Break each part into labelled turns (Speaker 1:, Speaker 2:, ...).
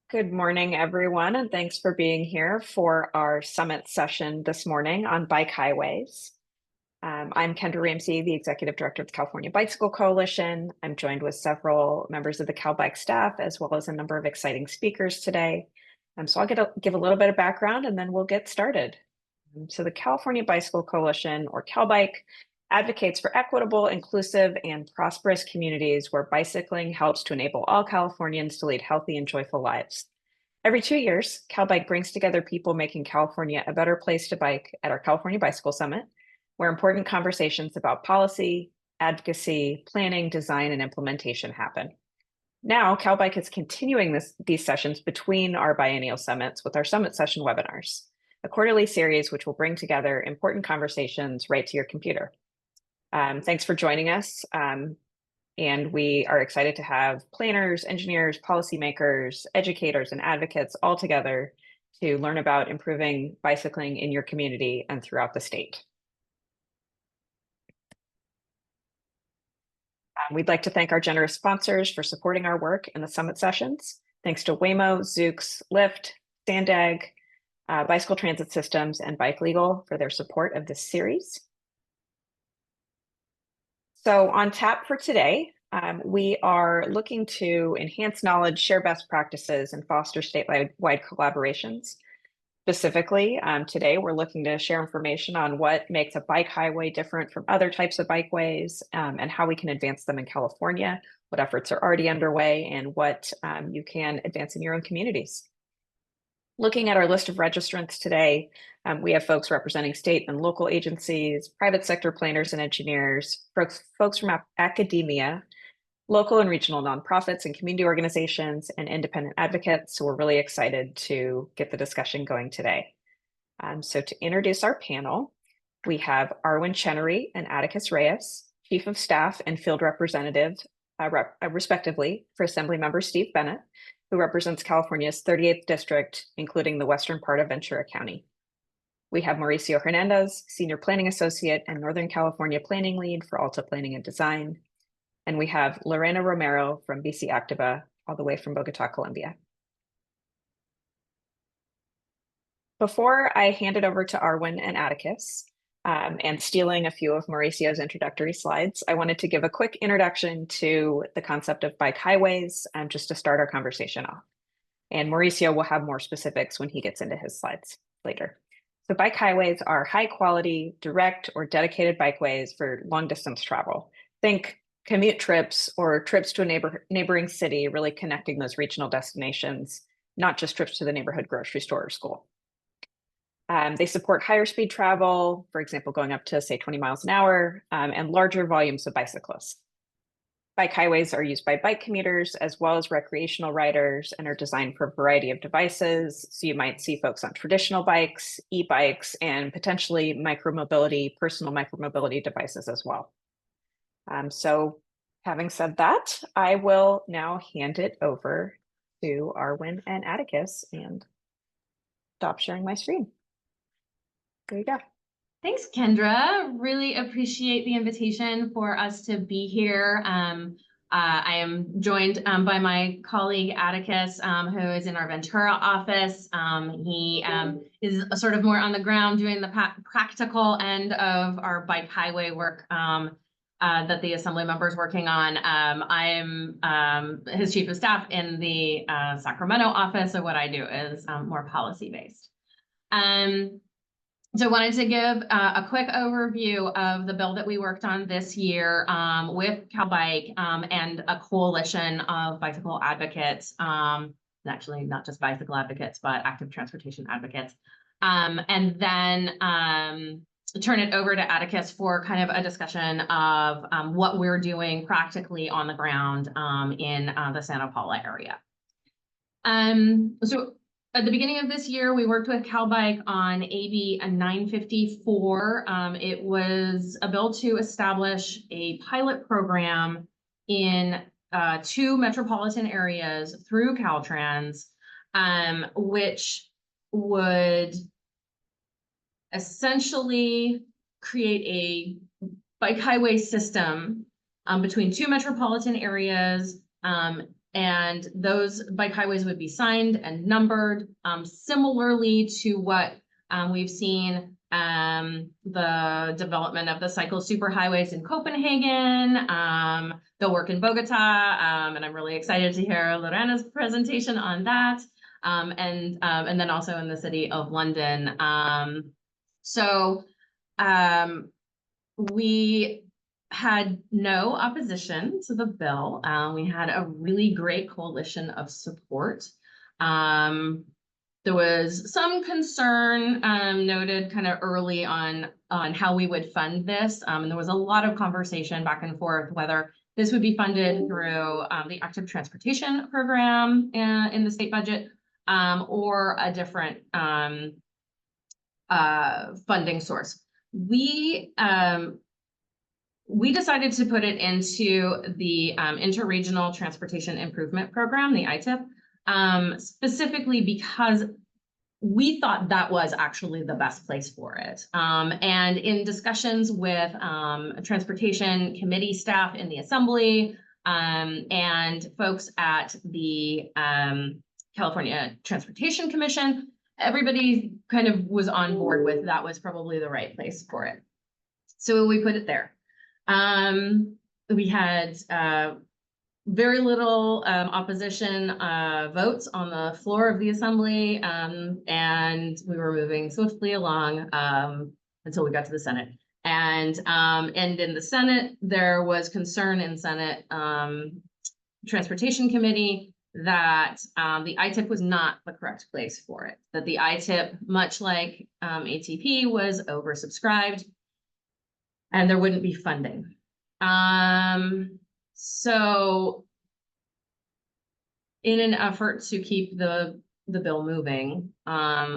Speaker 1: Good morning, everyone, and thanks for being here for our summit session this morning on bike highways. I'm Kendra Ramsey, the Executive Director of the California Bicycle Coalition. I'm joined with several members of the CalBike staff, as well as a number of exciting speakers today. So I'll give a little bit of background and then we'll get started. So the California Bicycle Coalition, or CalBike, advocates for equitable, inclusive, and prosperous communities where bicycling helps to enable all Californians to lead healthy and joyful lives. Every 2 years, CalBike brings together people making California a better place to bike at our California Bicycle Summit, where important conversations about policy, advocacy, planning, design, and implementation happen. Now, CalBike is continuing these sessions between our biennial summits with our summit session webinars, a quarterly series which will bring together important conversations right to your computer. Thanks for joining us. And we are excited to have planners, engineers, policymakers, educators, and advocates all together to learn about improving bicycling in your community and throughout the state. We'd like to thank our generous sponsors for supporting our work in the summit sessions. Thanks to Waymo, Zoox, Lyft, Sandag, Bicycle Transit Systems, and Bike Legal for their support of this series. So on tap for today, we are looking to enhance knowledge, share best practices, and foster statewide collaborations. Specifically, today we're looking to share information on what makes a bike highway different from other types of bikeways, and how we can advance them in California, what efforts are already underway, and what you can advance in your own communities. Looking at our list of registrants today, we have folks representing state and local agencies, private sector planners and engineers, folks from academia, local and regional nonprofits and community organizations, and independent advocates. So we're really excited to get the discussion going today. So to introduce our panel, we have Arwen Chenery and Atticus Reyes, Chief of Staff and Field Representative, respectively, for Assemblymember Steve Bennett, who represents California's 38th district, including the western part of Ventura County. We have Mauricio Hernandez, Senior Planning Associate and Northern California Planning Lead for Alta Planning and Design. And we have Lorena Romero from BiciActiva, all the way from Bogota, Colombia. Before I hand it over to Arwen and Atticus, and stealing a few of Mauricio's introductory slides, I wanted to give a quick introduction to the concept of bike highways, just to start our conversation off. And Mauricio will have more specifics when he gets into his slides later. So bike highways are high quality, direct or dedicated bikeways for long distance travel. Think commute trips or trips to a neighboring city, really connecting those regional destinations, not just trips to the neighborhood grocery store or school. They support higher speed travel, for example, going up to say 20 miles an hour, and larger volumes of bicyclists. Bike highways are used by bike commuters as well as recreational riders and are designed for a variety of devices. So you might see folks on traditional bikes, e-bikes, and potentially personal micromobility devices as well. So having said that, I will now hand it over to Arwen and Atticus and stop sharing my screen. There you go.
Speaker 2: Thanks, Kendra. Really appreciate the invitation for us to be here. I am joined by my colleague Atticus, who is in our Ventura office. He is sort of more on the ground doing the practical end of our bike highway work that the Assembly member is working on. I am his chief of staff in the Sacramento office, so what I do is more policy-based. So I wanted to give a quick overview of the bill that we worked on this year with CalBike and a coalition of bicycle advocates, actually not just bicycle advocates, but active transportation advocates. And then turn it over to Atticus for kind of a discussion of what we're doing practically on the ground in the Santa Paula area. So at the beginning of this year, we worked with CalBike on AB 954. It was a bill to establish a pilot program in 2 metropolitan areas through Caltrans, which would essentially create a bike highway system between 2 metropolitan areas And those bike highways would be signed and numbered, similarly to what we've seen the development of the cycle superhighways in Copenhagen, the work in Bogota, and I'm really excited to hear Lorena's presentation on that, and then also in the city of London. We had no opposition to the bill. We had a really great coalition of support. There was some concern noted kind of early on how we would fund this. And there was a lot of conversation back and forth whether this would be funded through the active transportation program in the state budget, or a different funding source. We decided to put it into the Interregional Transportation Improvement Program, the ITIP, specifically because we thought that was actually the best place for it. And in discussions with transportation committee staff in the Assembly and folks at the California Transportation Commission, everybody kind of was on board with that was probably the right place for it. So we put it there. We had very little opposition votes on the floor of the Assembly, and we were moving swiftly along until we got to the Senate. And in the Senate, there was concern in Senate Transportation Committee that the ITIP was not the correct place for it, that the ITIP, much like ATP, was oversubscribed and there wouldn't be funding. So in an effort to keep the bill moving,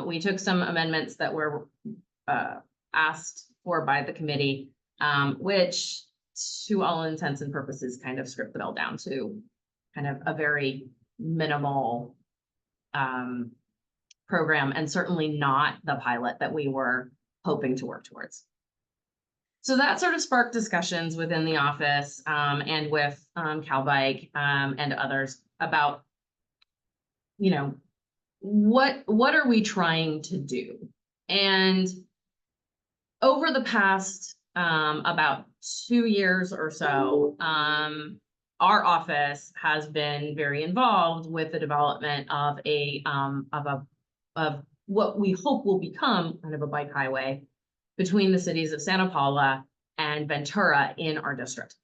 Speaker 2: we took some amendments that were asked for by the committee, which to all intents and purposes kind of stripped the bill down to kind of a very minimal program, and certainly not the pilot that we were hoping to work towards. So that sort of sparked discussions within the office and with CalBike and others about, you know, what are we trying to do? And over the past about 2 years or so, our office has been very involved with the development of of what we hope will become kind of a bike highway between the cities of Santa Paula and Ventura in our district.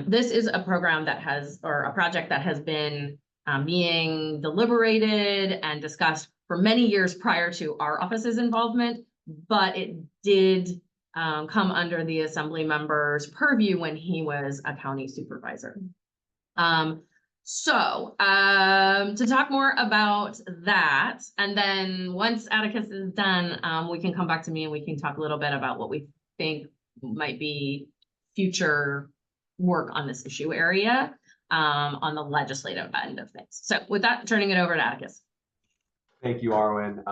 Speaker 2: This is a program that has, or a project that has been being deliberated and discussed for many years prior to our office's involvement, but it did come under the Assemblymember's purview when he was a county supervisor. To talk more about that, and then once Atticus is done, we can come back to me and we can talk a little bit about what we think might be future work on this issue area on the legislative end of things. So with that, turning it over to Atticus.
Speaker 3: Thank you, Arwen.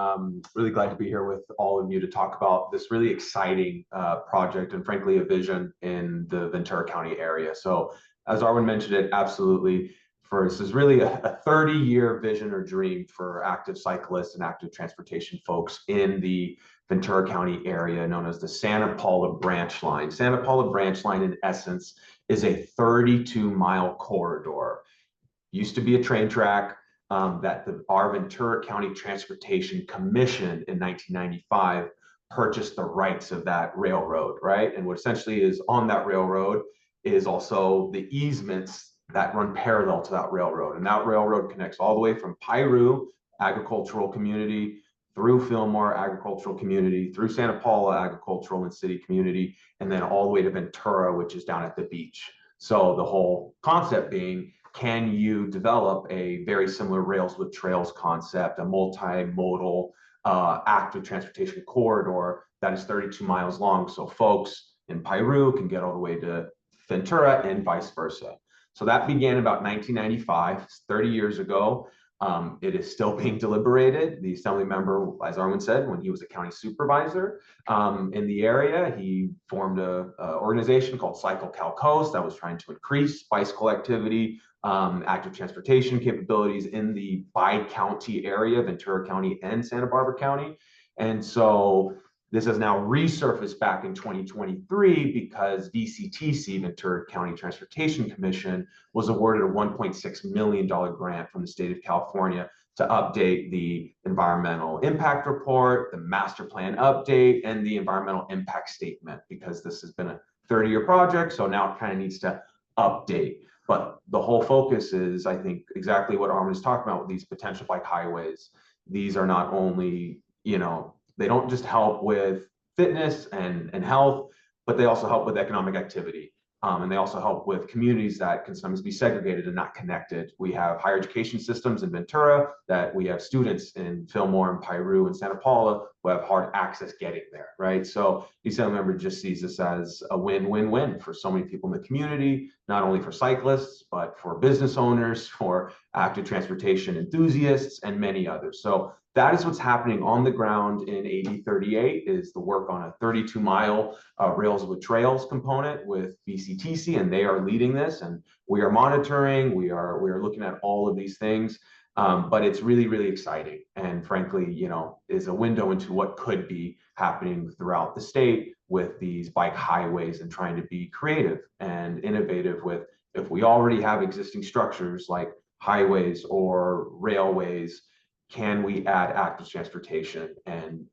Speaker 3: Really glad to be here with all of you to talk about this really exciting project and frankly a vision in the Ventura County area. So as Arwen mentioned it, absolutely. This is really a 30-year vision or dream for active cyclists and active transportation folks in the Ventura County area known as the Santa Paula Branch Line. Santa Paula Branch Line, in essence, is a 32-mile corridor. Used to be a train track that our Ventura County Transportation Commission in 1995 purchased the rights of that railroad, right? And what essentially is on that railroad is also the easements that run parallel to that railroad. And that railroad connects all the way from Piru agricultural community, through Fillmore agricultural community, through Santa Paula agricultural and city community, and then all the way to Ventura, which is down at the beach. So the whole concept being, can you develop a very similar rails with trails concept, a multimodal active transportation corridor that is 32 miles long, so folks in Piru can get all the way to Ventura and vice versa. So that began about 1995, 30 years ago. It is still being deliberated. The assembly member, as Arwen said, when he was a county supervisor in the area, he formed a organization called Cycle Cal Coast that was trying to increase bicycle activity, active transportation capabilities in the bi-county area, Ventura County and Santa Barbara County. And so this has now resurfaced back in 2023 because VCTC, Ventura County Transportation Commission, was awarded a $1.6 million grant from the state of California to update the environmental impact report, the master plan update, and the environmental impact statement, because this has been a 30-year project, so now it kind of needs to update. But the whole focus is, I think, exactly what Arwen is talking about with these potential bike highways. These are not only, they don't just help with fitness and health, but they also help with economic activity. And they also help with communities that can sometimes be segregated and not connected. We have higher education systems in Ventura, that we have students in Fillmore and Piru and Santa Paula who have hard access getting there, right? So the Assemblymember just sees this as a win-win-win for so many people in the community, not only for cyclists, but for business owners, for active transportation enthusiasts, and many others. So that is what's happening on the ground in AB 38, is the work on a 32-mile Rails with Trails component with VCTC, and they are leading this, and we are monitoring, we are looking at all of these things, but it's really, really exciting, and frankly, is a window into what could be happening throughout the state with these bike highways, and trying to be creative and innovative with, if we already have existing structures like highways or railways, can we add active transportation and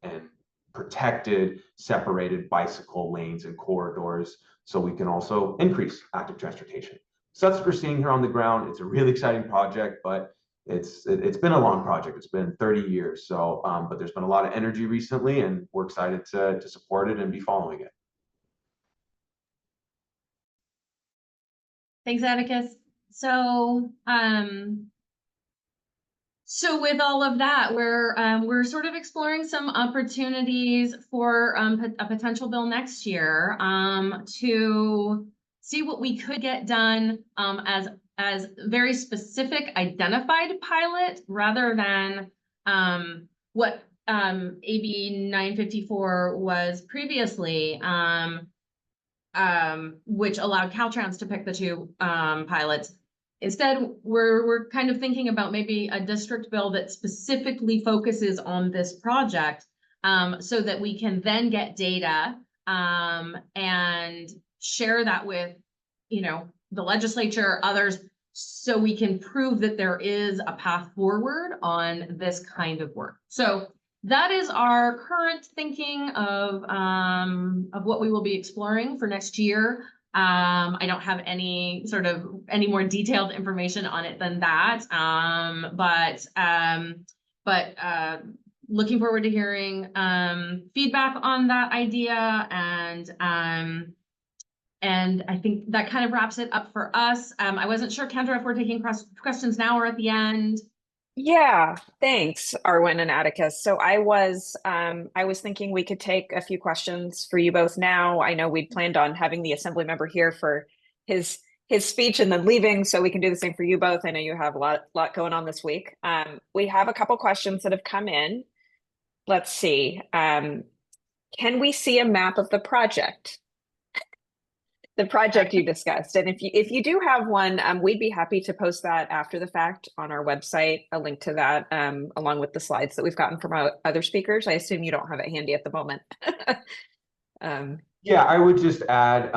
Speaker 3: protected, separated bicycle lanes and corridors, so we can also increase active transportation? So that's what we're seeing here on the ground. It's a really exciting project, but it's been a long project. It's been 30 years. So, but there's been a lot of energy recently, and we're excited to support it and be following it.
Speaker 2: Thanks, Atticus. So with all of that, we're sort of exploring some opportunities for a potential bill next year to see what we could get done as very specific identified pilot, rather than what AB 954 was previously, which allowed Caltrans to pick the two pilots. Instead, we're kind of thinking about maybe a district bill that specifically focuses on this project, so that we can then get data and share that with, the legislature, others, so we can prove that there is a path forward on this kind of work. So that is our current thinking of what we will be exploring for next year. I don't have any more detailed information on it than that. But looking forward to hearing feedback on that idea, and I think that kind of wraps it up for us. I wasn't sure, Kendra, if we're taking questions now or at the end.
Speaker 1: Yeah, thanks, Arwen and Atticus. So I was thinking we could take a few questions for you both now. I know we'd planned on having the assembly member here for his speech and then leaving, so we can do the same for you both. I know you have a lot going on this week. We have a couple questions that have come in. Let's see. Can we see a map of the project? The project you discussed. And if you do have one, we'd be happy to post that after the fact on our website, a link to that, along with the slides that we've gotten from our other speakers. I assume you don't have it handy at the moment.
Speaker 3: Yeah, I would just add,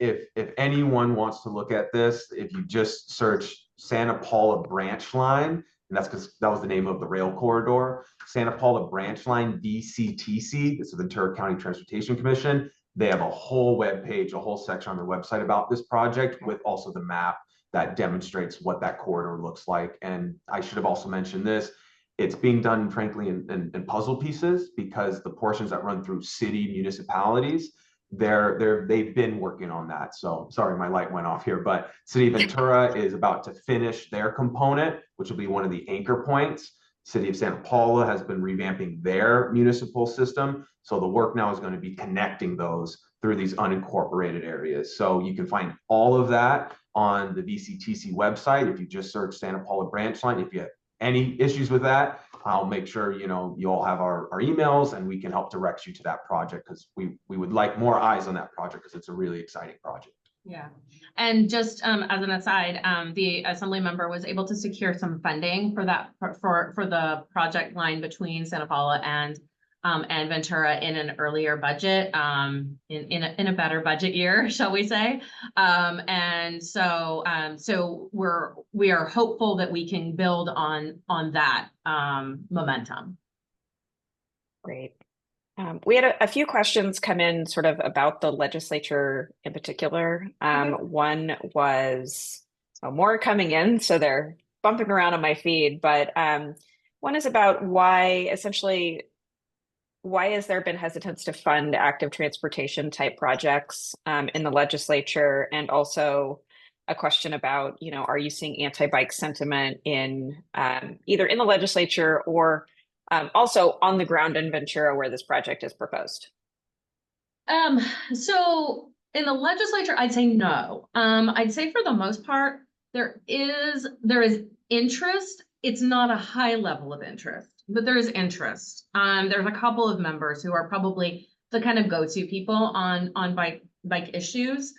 Speaker 3: if anyone wants to look at this, if you just search Santa Paula branch line, and that's because that was the name of the rail corridor, Santa Paula branch line, VCTC, this is the Ventura County Transportation Commission. They have a whole web page, a whole section on their website about this project, with also the map that demonstrates what that corridor looks like. And I should have also mentioned this. It's being done, frankly, in puzzle pieces, because the portions that run through city municipalities, they've been working on that. So sorry, my light went off here, but City of Ventura is about to finish their component, which will be one of the anchor points. City of Santa Paula has been revamping their municipal system. So the work now is going to be connecting those through these unincorporated areas. So you can find all of that on the VCTC website. If you just search Santa Paula branch line, if you have any issues with that, I'll make sure, you know, you all have our emails and we can help direct you to that project, because we would like more eyes on that project because it's a really exciting project.
Speaker 2: Yeah, and just as an aside, the assembly member was able to secure some funding for that for the project line between Santa Paula and Ventura in an earlier budget, in a better budget year, shall we say? And so we are hopeful that we can build on that momentum.
Speaker 1: Great. We had a few questions come in sort of about the legislature in particular. One was more coming in, so they're bumping around on my feed, but one is about why has there been hesitance to fund active transportation type projects in the legislature? And also a question about, you know, are you seeing anti-bike sentiment in either in the legislature or also on the ground in Ventura where this project is proposed?
Speaker 2: So in the legislature, I'd say no. I'd say for the most part, there is interest. It's not a high level of interest, but there is interest. There's a couple of members who are probably the kind of go-to people on bike issues.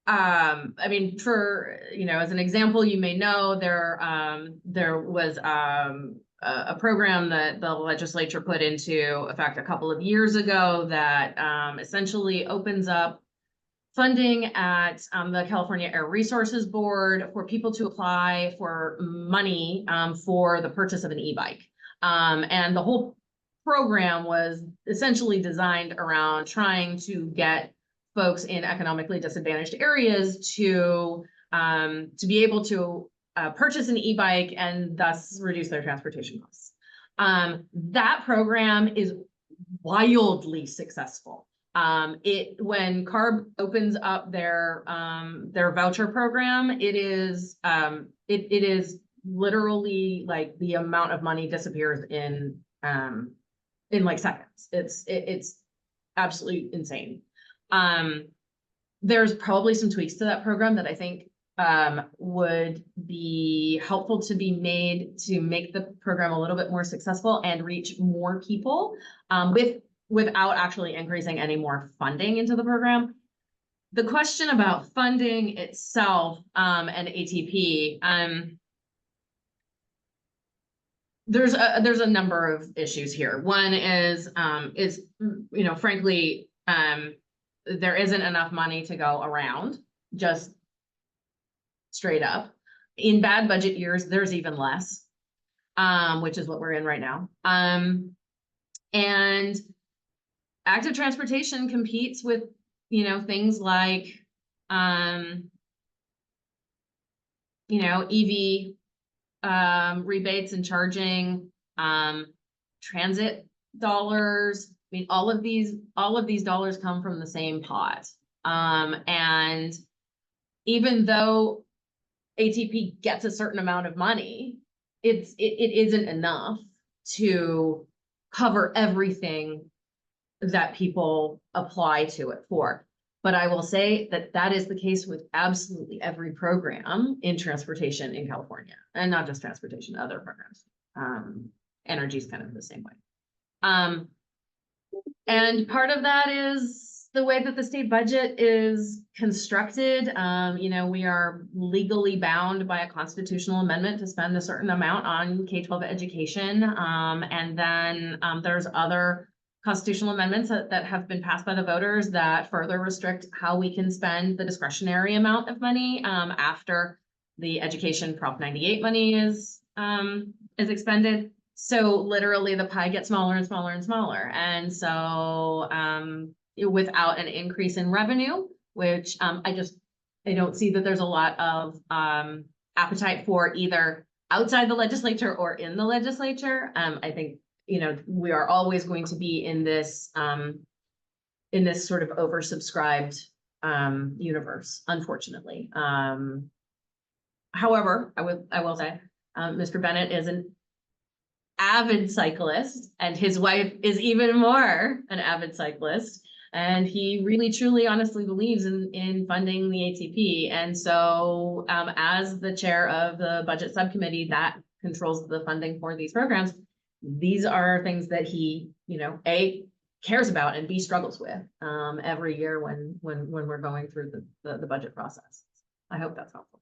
Speaker 2: I mean, for, you know, as an example, you may know there was a program that the legislature put into effect a couple of years ago that essentially opens up funding at the California Air Resources Board for people to apply for money for the purchase of an e-bike. And the whole program was essentially designed around trying to get folks in economically disadvantaged areas to be able to purchase an e-bike and thus reduce their transportation costs. That program is wildly successful. When CARB opens up their voucher program, it is literally like the amount of money disappears in like seconds. It's absolutely insane. There's probably some tweaks to that program that I think would be helpful to be made to make the program a little bit more successful and reach more people without actually increasing any more funding into the program. The question about funding itself and ATP, there's a number of issues here. One is you know, frankly, there isn't enough money to go around, just straight up. In bad budget years, there's even less, which is what we're in right now. And active transportation competes with, you know, things like, you know, EV rebates and charging, transit dollars. I mean, all of these dollars come from the same pot. And even though ATP gets a certain amount of money, it isn't enough to cover everything that people apply to it for. But I will say that that is the case with absolutely every program in transportation in California, and not just transportation, other programs. Energy is kind of the same way. And part of that is the way that the state budget is constructed. You know, we are legally bound by a constitutional amendment to spend a certain amount on K-12 education. And then there's other constitutional amendments that have been passed by the voters that further restrict how we can spend the discretionary amount of money after the education Prop 98 money is expended. So literally the pie gets smaller and smaller and smaller. And so without an increase in revenue, which I don't see that there's a lot of appetite for either outside the legislature or in the legislature. I think, you know, we are always going to be in this sort of oversubscribed universe, unfortunately. However, I will say, Mr. Bennett is an avid cyclist, and his wife is even more an avid cyclist. And he really, truly, honestly believes in funding the ATP. And so as the chair of the budget subcommittee that controls the funding for these programs, these are things that he, A, cares about, and B, struggles with every year when we're going through the budget process. I hope that's helpful.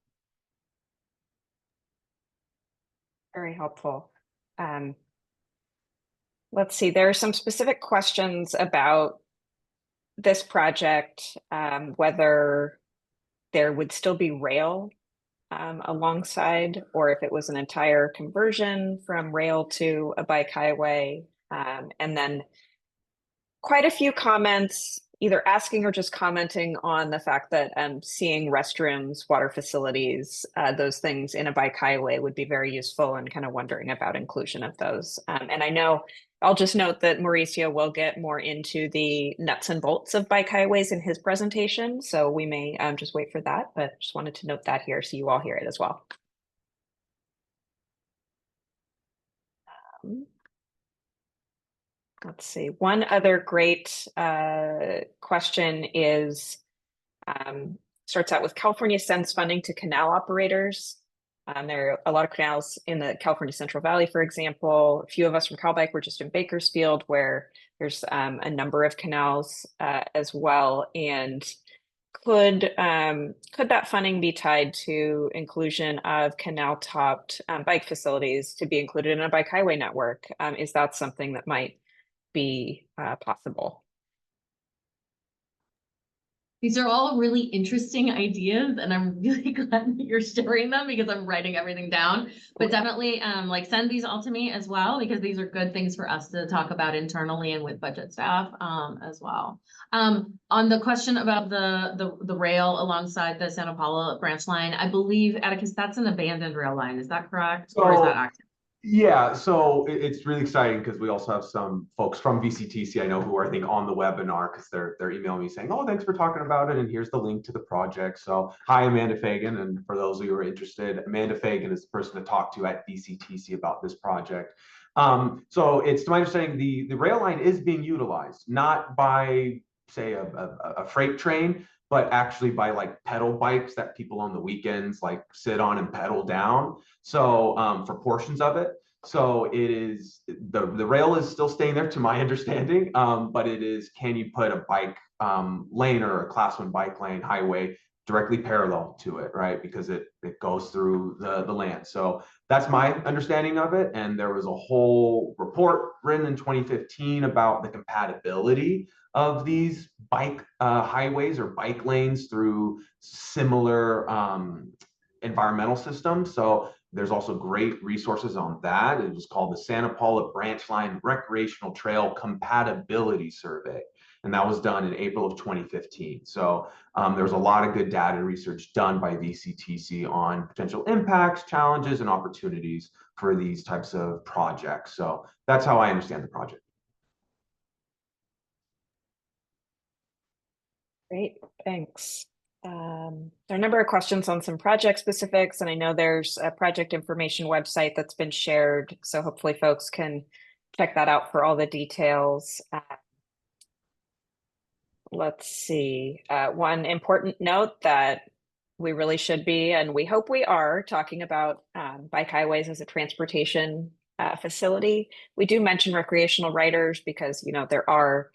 Speaker 1: Very helpful. Let's see, there are some specific questions about this project, whether there would still be rail alongside, or if it was an entire conversion from rail to a bike highway. And then quite a few comments, either asking or just commenting on the fact that seeing restrooms, water facilities, those things in a bike highway would be very useful, and kind of wondering about inclusion of those. And I know, I'll just note that Mauricio will get more into the nuts and bolts of bike highways in his presentation, so we may just wait for that, but just wanted to note that here so you all hear it as well. Let's see, one other great question is, starts out with California sends funding to canal operators. There are a lot of canals in the California Central Valley, for example. A few of us from CalBike were just in Bakersfield, where there's a number of canals as well. And could that funding be tied to inclusion of canal-topped bike facilities to be included in a bike highway network? Is that something that might be possible?
Speaker 2: These are all really interesting ideas, and I'm really glad that you're sharing them because I'm writing everything down. But definitely send these all to me as well, because these are good things for us to talk about internally and with budget staff as well. On the question about the rail alongside the Santa Paula branch line, I believe, Atticus, that's an abandoned rail line. Is that correct? Or is that active?
Speaker 3: Yeah, so it's really exciting because we also have some folks from BCTC I know who are, I think, on the webinar, because they're emailing me saying, oh, thanks for talking about it, and here's the link to the project. So hi, Amanda Fagan, and for those of you who are interested, Amanda Fagan is the person to talk to at BCTC about this project. So it's, to my understanding, the rail line is being utilized, not by, say, a freight train, but actually by like pedal bikes that people on the weekends like sit on and pedal down. So for portions of it. So it is, the rail is still staying there to my understanding, but it is, can you put a bike lane or a class 1 bike lane highway directly parallel to it, right? Because it goes through the land. So that's my understanding of it. And there was a whole report written in 2015 about the compatibility of these bike highways or bike lanes through similar environmental systems. So there's also great resources on that. It was called the Santa Paula Branch Line Recreational Trail Compatibility Survey. And that was done in April of 2015. So there was a lot of good data research done by VCTC on potential impacts, challenges, and opportunities for these types of projects. So that's how I understand the project.
Speaker 1: Great, thanks. There are a number of questions on some project specifics, and I know there's a project information website that's been shared, so hopefully folks can check that out for all the details. Let's see, one important note that we really should be, and we hope we are, talking about bike highways as a transportation facility. We do mention recreational riders because, there are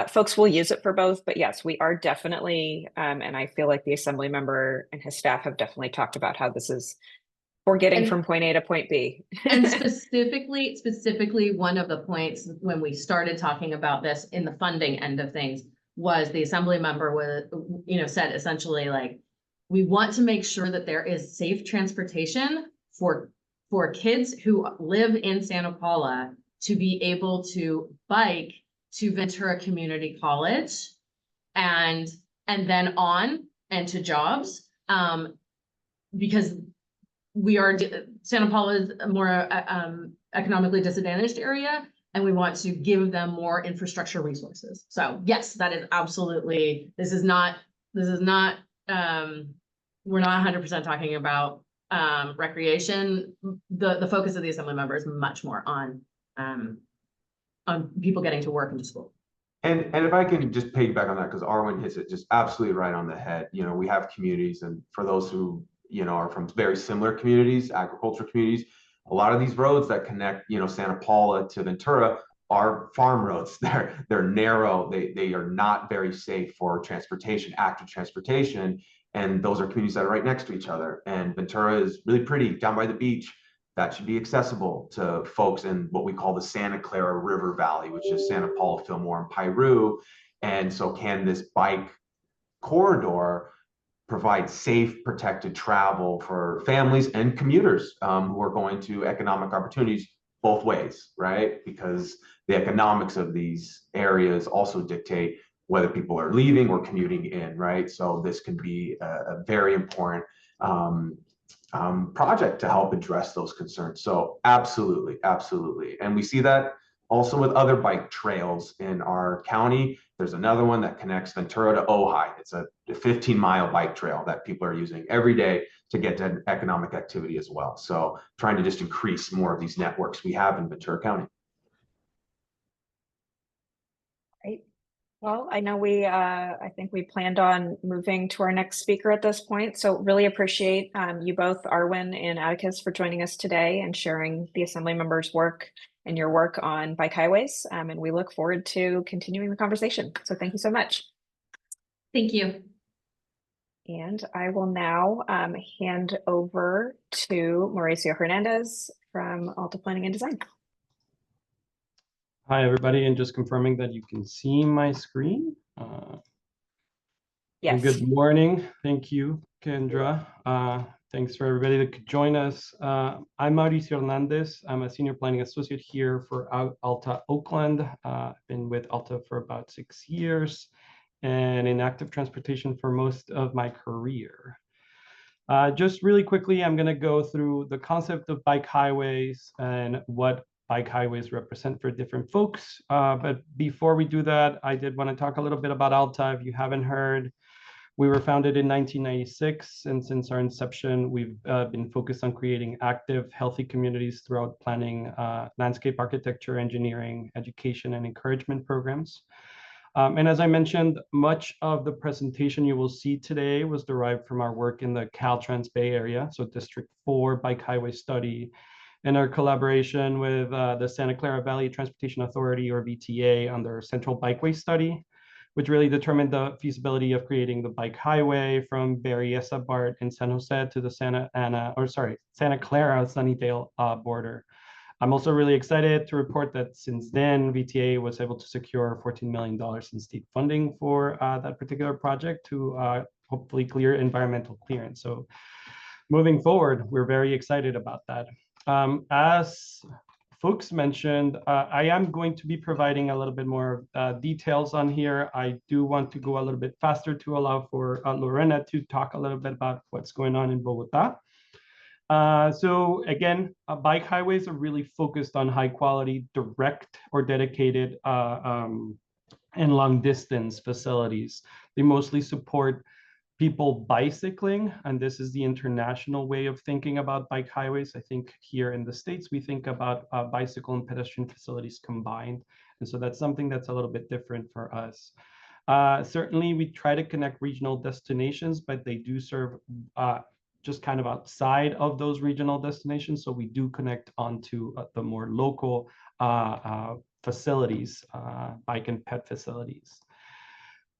Speaker 1: folks will use it for both, but yes, we are definitely, and I feel like the assembly member and his staff have definitely talked about how this is for getting from point A to point B.
Speaker 2: And specifically, one of the points when we started talking about this in the funding end of things was the assembly member was, said essentially like, we want to make sure that there is safe transportation for kids who live in Santa Paula to be able to bike to Ventura Community College and then on and to jobs, because Santa Paula is a more economically disadvantaged area, and we want to give them more infrastructure resources. So yes, that is absolutely, we're not 100% talking about recreation. The focus of the assembly member is much more on people getting to work and to school.
Speaker 3: And if I can just piggyback on that, because Arwen hits it just absolutely right on the head. You know, we have communities, and for those who, you know, are from very similar communities, agriculture communities, a lot of these roads that connect, you know, Santa Paula to Ventura are farm roads. They're narrow. They are not very safe for transportation, active transportation. And those are communities that are right next to each other. And Ventura is really pretty down by the beach. That should be accessible to folks in what we call the Santa Clara River Valley, which is Santa Paula, Fillmore, and Piru. And so can this bike corridor provide safe, protected travel for families and commuters who are going to economic opportunities both ways, right? Because the economics of these areas also dictate whether people are leaving or commuting in, right? So this can be a very important project to help address those concerns. So absolutely, absolutely. And we see that also with other bike trails in our county. There's another one that connects Ventura to Ojai. It's a 15-mile bike trail that people are using every day to get to economic activity as well. So trying to just increase more of these networks we have in Ventura County.
Speaker 1: Right. Well, I know I think we planned on moving to our next speaker at this point. So really appreciate you both, Arwen and Atticus, for joining us today and sharing the Assembly members' work and your work on bike highways. And we look forward to continuing the conversation. So thank you so much.
Speaker 2: Thank you.
Speaker 1: And I will now hand over to Mauricio Hernandez from Alta Planning and Design.
Speaker 4: Hi, everybody, and just confirming that you can see my screen.
Speaker 1: Yes.
Speaker 4: Good morning. Thank you, Kendra. Thanks for everybody that could join us. I'm Mauricio Hernandez. I'm a senior planning associate here for Alta, Oakland. I've been with Alta for about 6 years and in active transportation for most of my career. Just really quickly, I'm going to go through the concept of bike highways and what bike highways represent for different folks. But before we do that, I did want to talk a little bit about Alta. If you haven't heard, we were founded in 1996, and since our inception, we've been focused on creating active, healthy communities throughout planning, landscape architecture, engineering, education, and encouragement programs. And as I mentioned, much of the presentation you will see today was derived from our work in the Caltrans Bay Area, so District 4 Bike Highway Study, and our collaboration with the Santa Clara Valley Transportation Authority, or VTA, on their Central Bikeway Study, which really determined the feasibility of creating the bike highway from Berryessa BART in San Jose to the Santa Clara Sunnydale border. I'm also really excited to report that since then, VTA was able to secure $14 million in state funding for that particular project to hopefully clear environmental clearance. So moving forward, we're very excited about that. As folks mentioned, I am going to be providing a little bit more details on here. I do want to go a little bit faster to allow for Lorena to talk a little bit about what's going on in Bogota. So again, bike highways are really focused on high quality, direct or dedicated and long distance facilities. They mostly support people bicycling, and this is the international way of thinking about bike highways. I think here in the States, we think about bicycle and pedestrian facilities combined. And so that's something that's a little bit different for us. Certainly, we try to connect regional destinations, but they do serve just kind of outside of those regional destinations. So we do connect onto the more local facilities, bike and pet facilities.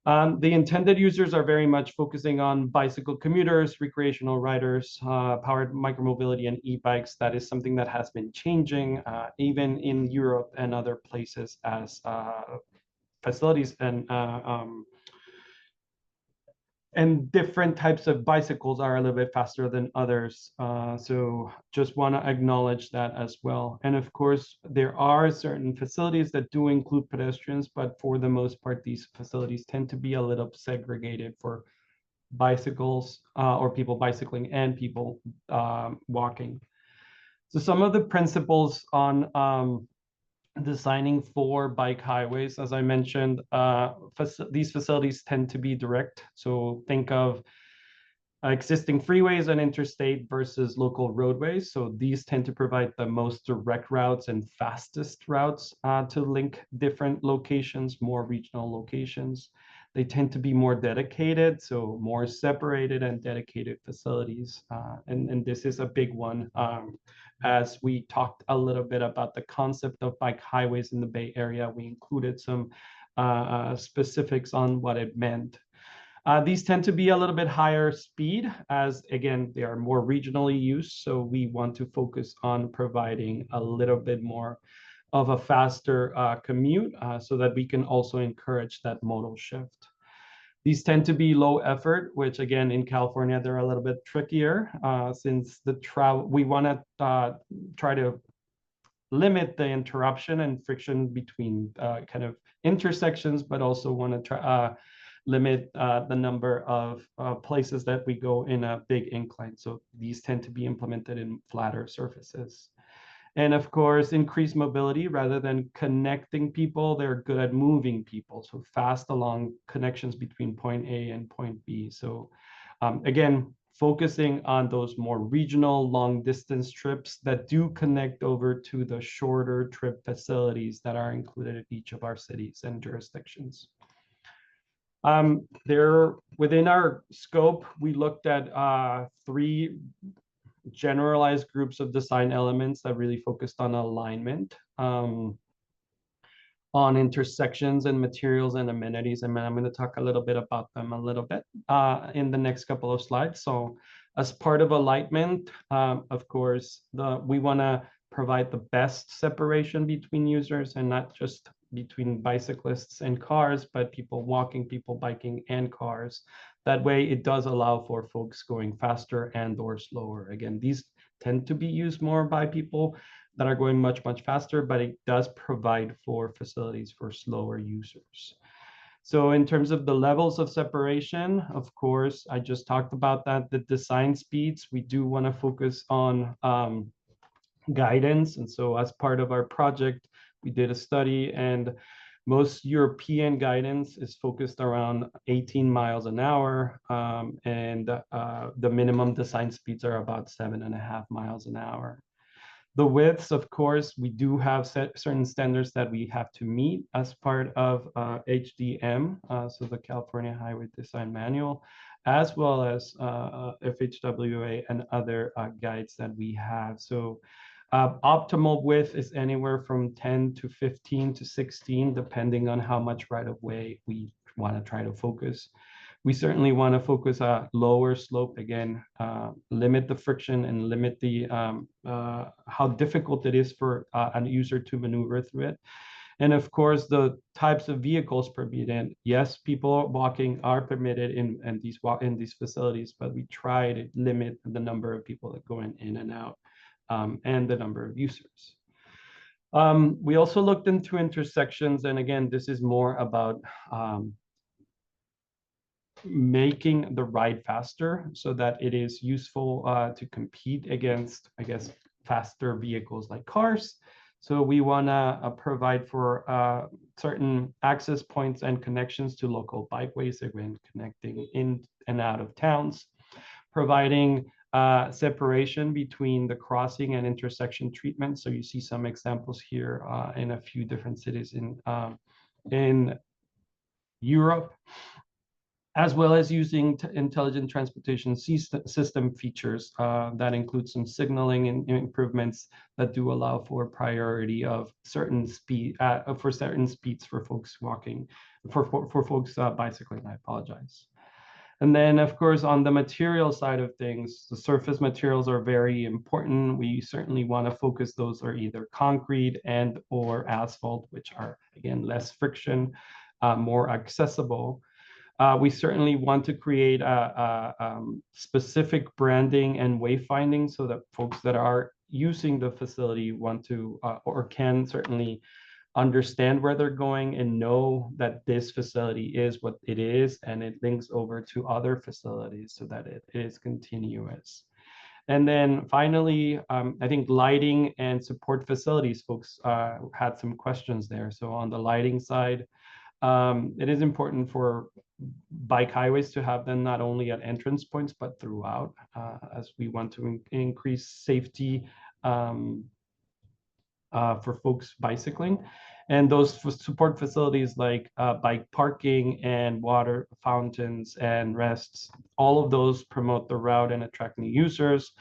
Speaker 4: The intended users are very much focusing on bicycle commuters, recreational riders, powered micromobility, and e-bikes. That is something that has been changing even in Europe and other places as facilities and different types of bicycles are a little bit faster than others. So just want to acknowledge that as well. And of course, there are certain facilities that do include pedestrians, but for the most part, these facilities tend to be a little segregated for bicycles or people bicycling and people walking. So some of the principles on designing for bike highways, as I mentioned, these facilities tend to be direct. So think of existing freeways and interstate versus local roadways. So these tend to provide the most direct routes and fastest routes to link different locations, more regional locations. They tend to be more dedicated, so more separated and dedicated facilities. And this is a big one. As we talked a little bit about the concept of bike highways in the Bay Area, we included some specifics on what it meant. These tend to be a little bit higher speed as, again, they are more regionally used. So we want to focus on providing a little bit more of a faster commute so that we can also encourage that modal shift. These tend to be low effort, which again, in California, they're a little bit trickier since the travel, we want to try to limit the interruption and friction between kind of intersections, but also want to try limit the number of places that we go in a big incline. So these tend to be implemented in flatter surfaces. And of course, increased mobility rather than connecting people, they're good at moving people. So fast along connections between point A and point B. So again, focusing on those more regional long distance trips that do connect over to the shorter trip facilities that are included in each of our cities and jurisdictions. There, within our scope, we looked at 3 generalized groups of design elements that really focused on alignment, on intersections and materials and amenities. And I'm going to talk a little bit about them a little bit in the next couple of slides. So as part of alignment, of course, we want to provide the best separation between users and not just between bicyclists and cars, but people walking, people biking, and cars. That way, it does allow for folks going faster and or slower. Again, these tend to be used more by people that are going much, much faster, but it does provide for facilities for slower users. So in terms of the levels of separation, of course, I just talked about that, the design speeds, we do want to focus on guidance. And so as part of our project, we did a study, and most European guidance is focused around 18 miles an hour, and the minimum design speeds are about 7.5 miles an hour. The widths, of course, we do have certain standards that we have to meet as part of HDM, so the California Highway Design Manual, as well as FHWA and other guides that we have. So optimal width is anywhere from 10 to 15 to 16, depending on how much right-of-way we want to try to focus. We certainly want to focus a lower slope, again, limit the friction and limit the how difficult it is for a user to maneuver through it. And of course, the types of vehicles permitted. Yes, people walking are permitted in these facilities, but we try to limit the number of people that go in and out. And the number of users. We also looked into intersections, and again, this is more about making the ride faster so that it is useful to compete against, I guess, faster vehicles like cars. So we want to provide for certain access points and connections to local bikeways, again, connecting in and out of towns, providing separation between the crossing and intersection treatment. So you see some examples here in a few different cities in Europe, as well as using intelligent transportation system features that include some signaling and improvements that do allow for priority of certain speed for certain speeds for folks walking, for folks bicycling. I apologize. And then, of course, on the material side of things, the surface materials are very important. We certainly want to focus those are either concrete and or asphalt, which are, again, less friction, more accessible. We certainly want to create a specific branding and wayfinding so that folks that are using the facility want to or can certainly understand where they're going and know that this facility is what it is, and it links over to other facilities so that it is continuous. And then finally, I think lighting and support facilities, folks had some questions there. So on the lighting side, it is important for bike highways to have them not only at entrance points, but throughout, as we want to increase safety for folks bicycling. And those support facilities like bike parking and water fountains and rests, all of those promote the route and attract new users,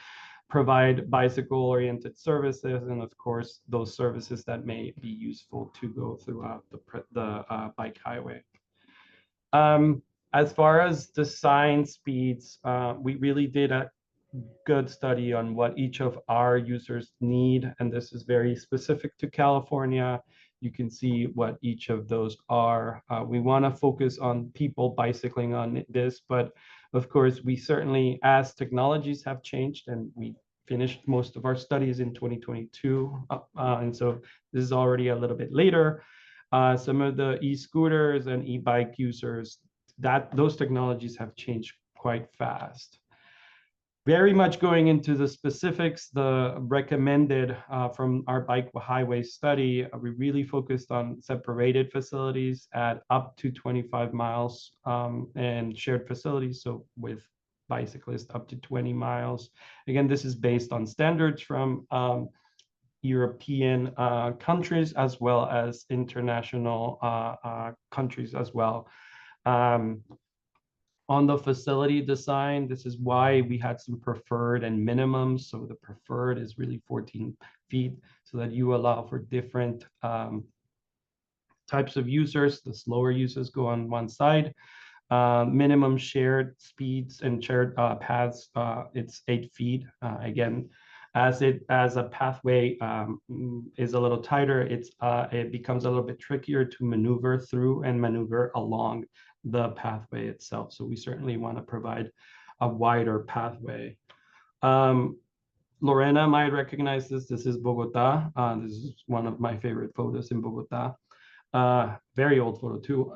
Speaker 4: provide bicycle-oriented services, and of course, those services that may be useful to go throughout the bike highway. As far as design speeds, we really did a good study on what each of our users need, and this is very specific to California. You can see what each of those are. We want to focus on people bicycling on this, but of course, we certainly, as technologies have changed, and we finished most of our studies in 2022, and so this is already a little bit later. Some of the e-scooters and e-bike users, those technologies have changed quite fast. Very much going into the specifics, the recommended from our bike highway study, we really focused on separated facilities at up to 25 miles and shared facilities, so with bicyclists up to 20 miles. Again, this is based on standards from European countries as well as international countries as well. On the facility design, this is why we had some preferred and minimums. So the preferred is really 14 feet so that you allow for different types of users. The slower users go on one side. Minimum shared speeds and shared paths, it's 8 feet. Again, as a pathway is a little tighter, it becomes a little bit trickier to maneuver through and maneuver along the pathway itself. So we certainly want to provide a wider pathway. Lorena might recognize this. This is Bogota. This is one of my favorite photos in Bogota. Very old photo too.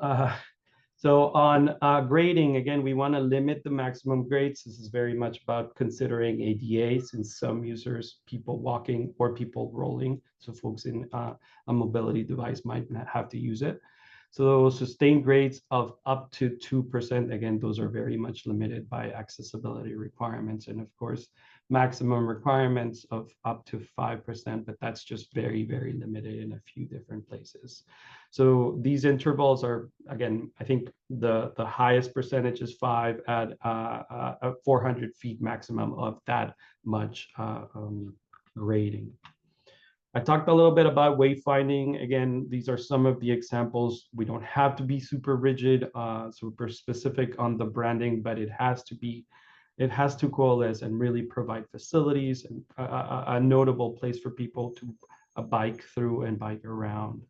Speaker 4: So on grading, again, we want to limit the maximum grades. This is very much about considering ADA, since some users, people walking or people rolling, so folks in a mobility device might not have to use it. So sustained grades of up to 2%, again, those are very much limited by accessibility requirements. And of course, maximum requirements of up to 5%, but that's just very, very limited in a few different places. So these intervals are, again, I think the highest percentage is 5 at 400 feet maximum of that much grading. I talked a little bit about wayfinding. Again, these are some of the examples. We don't have to be super rigid, super specific on the branding, but it has to coalesce and really provide facilities and a notable place for people to bike through and bike around.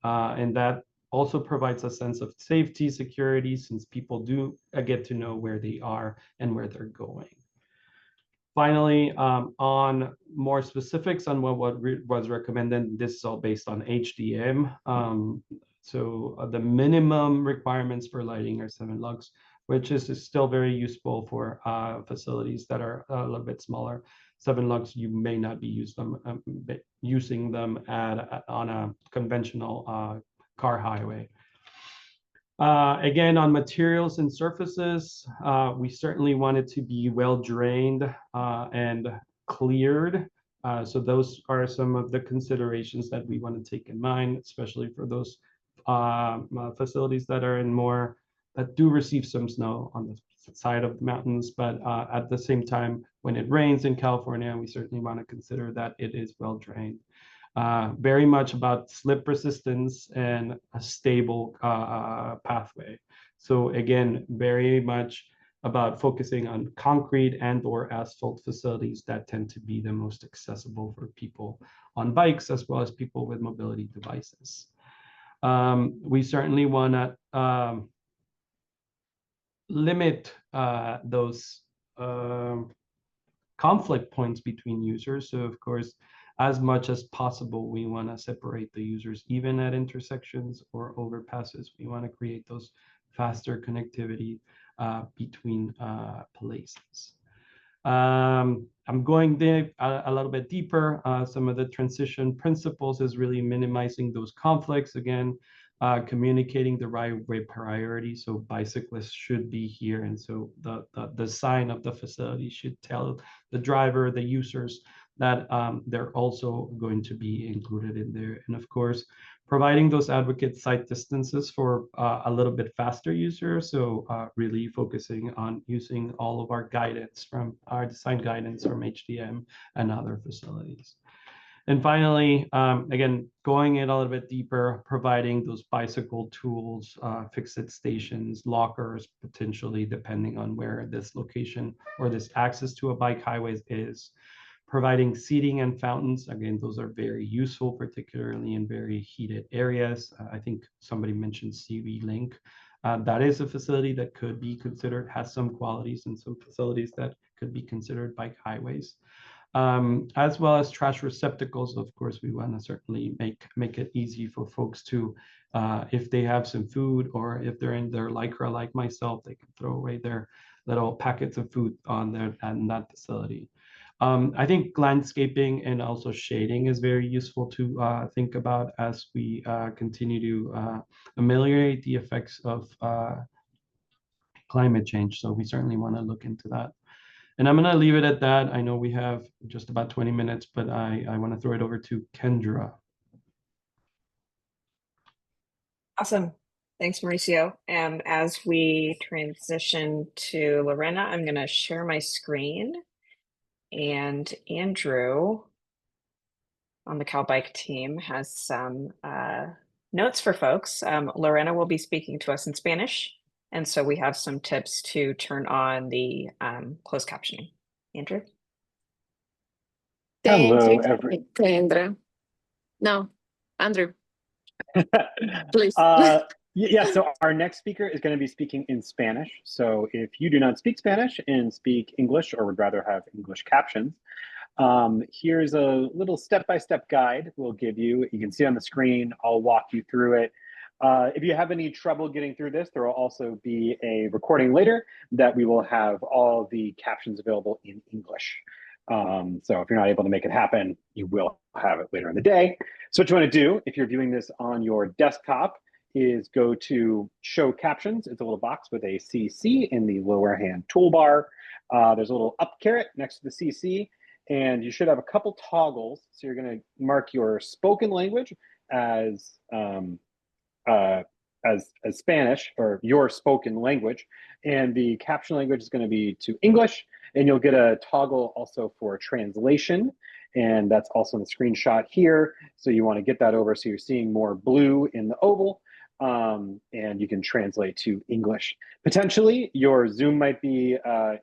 Speaker 4: And that also provides a sense of safety, security, since people do get to know where they are and where they're going. Finally, on more specifics on what was recommended, this is all based on HDM. So the minimum requirements for lighting are 7 lux, which is still very useful for facilities that are a little bit smaller. 7 lux, you may not be using them on a conventional car highway. Again, on materials and surfaces, we certainly want it to be well drained and cleared. So those are some of the considerations that we want to take in mind, especially for those facilities that are that do receive some snow on the side of the mountains. But at the same time, when it rains in California, we certainly want to consider that it is well drained. Very much about slip resistance and a stable pathway. So again, very much about focusing on concrete and or asphalt facilities that tend to be the most accessible for people on bikes as well as people with mobility devices. We certainly want to limit those conflict points between users. So of course, as much as possible, we want to separate the users, even at intersections or overpasses. We want to create those faster connectivity between places. I'm going there a little bit deeper. Some of the transition principles is really minimizing those conflicts. Again, communicating the right way priority. So bicyclists should be here. And so the sign of the facility should tell the driver, the users, that they're also going to be included in there. And of course, providing those advocate sight distances for a little bit faster users. So really focusing on using all of our guidance from our design guidance from HDM and other facilities. And finally, again, going in a little bit deeper, providing those bicycle tools, fix-it stations, lockers, potentially depending on where this location or this access to a bike highway is. Providing seating and fountains, again, those are very useful, particularly in very heated areas. I think somebody mentioned CV Link. That is a facility that could be considered, has some qualities and some facilities that could be considered bike highways. As well as trash receptacles. Of course, we want to certainly make it easy for folks to, if they have some food or if they're in their Lycra like myself, they can throw away their little packets of food on there and that facility. I think landscaping and also shading is very useful to think about as we continue to ameliorate the effects of climate change. So we certainly want to look into that. And I'm going to leave it at that. I know we have just about 20 minutes, but I want to throw it over to Kendra.
Speaker 1: Awesome. Thanks, Mauricio. As we transition to Lorena, I'm going to share my screen. And Andrew on the CalBike team has some notes for folks. Lorena will be speaking to us in Spanish. And so we have some tips to turn on the closed captioning. Andrew?
Speaker 5: Hello,
Speaker 6: Kendra. No, Andrew. Please.
Speaker 5: Yeah, so our next speaker is going to be speaking in Spanish. So if you do not speak Spanish and speak English or would rather have English captions, here's a little step-by-step guide we'll give you. You can see on the screen. I'll walk you through it. If you have any trouble getting through this, there will also be a recording later that we will have all the captions available in English. So if you're not able to make it happen, you will have it later in the day. So what you want to do, if you're viewing this on your desktop, is go to Show Captions. It's a little box with a CC in the lower hand toolbar. There's a little up caret next to the CC, and you should have a couple toggles. So you're going to mark your spoken language as Spanish, or your spoken language, and the caption language is going to be to English, and you'll get a toggle also for translation, and that's also in the screenshot here. So you want to get that over so you're seeing more blue in the oval, and you can translate to English. Potentially, your Zoom might be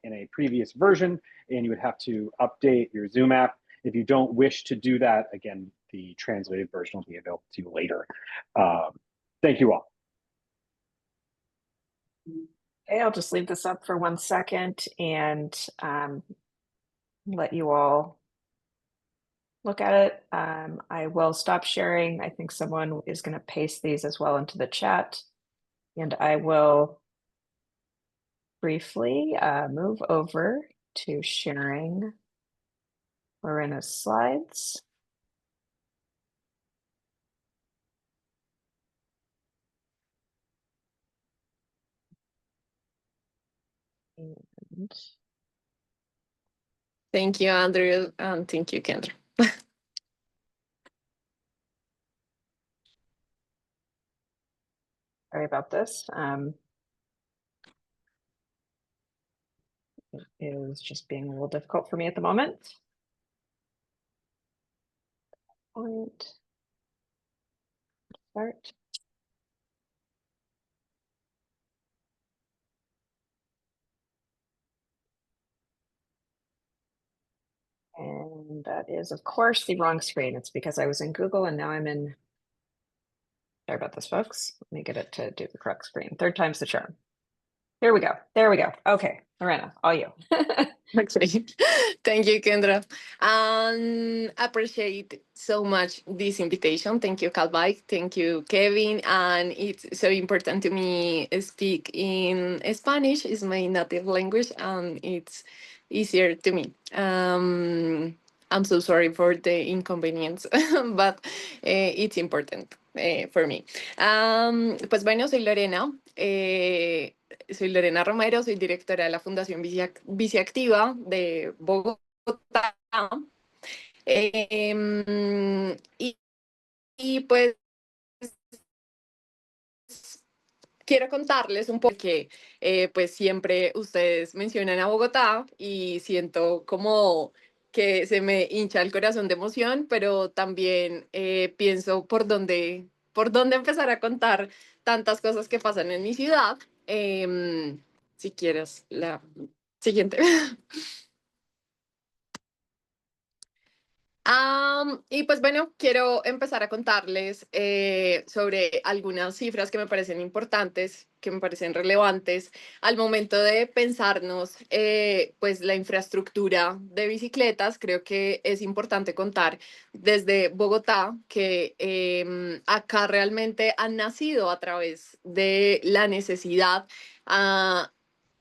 Speaker 5: in a previous version, and you would have to update your Zoom app. If you don't wish to do that, again, the translated version will be available to you later. Thank you all.
Speaker 1: Okay, I'll just leave this up for 1 second and let you all look at it. I will stop sharing. I think someone is going to paste these as well into the chat. And I will briefly move over to sharing Lorena's slides. And
Speaker 6: Thank you, Andrew, and thank you, Kendra.
Speaker 1: sorry about this. It is just being a little difficult for me at the moment. Point. Start. And that is, of course, the wrong screen. It's because I was in Google and now I'm in. Sorry about this, folks. Let me get it to do the correct screen. 3rd time's the charm. Here we go. There we go. Okay, Lorena, all you.
Speaker 6: Okay. Thank you, Kendra. Appreciate so much this invitation. Thank you, CalBike. Thank you, Kevin. And it's so important to me speak in Spanish. It's my native language and it's easier to me. I'm so sorry for the inconvenience, but it's important for me. Pues bueno, soy Lorena. Soy Lorena Romero, soy directora de la Fundación BiciActiva de Bogotá. Y, y pues quiero contarles un poco que pues siempre ustedes mencionan a Bogotá y siento como que se me hincha el corazón de emoción, pero también pienso por dónde empezar a contar tantas cosas que pasan en mi ciudad. Si quieres, la siguiente. Y pues bueno, quiero empezar a contarles sobre algunas cifras que me parecen importantes, que me parecen relevantes al momento de pensarnos pues la infraestructura de bicicletas. Creo que es importante contar desde Bogotá que acá realmente han nacido a través de la necesidad, ah,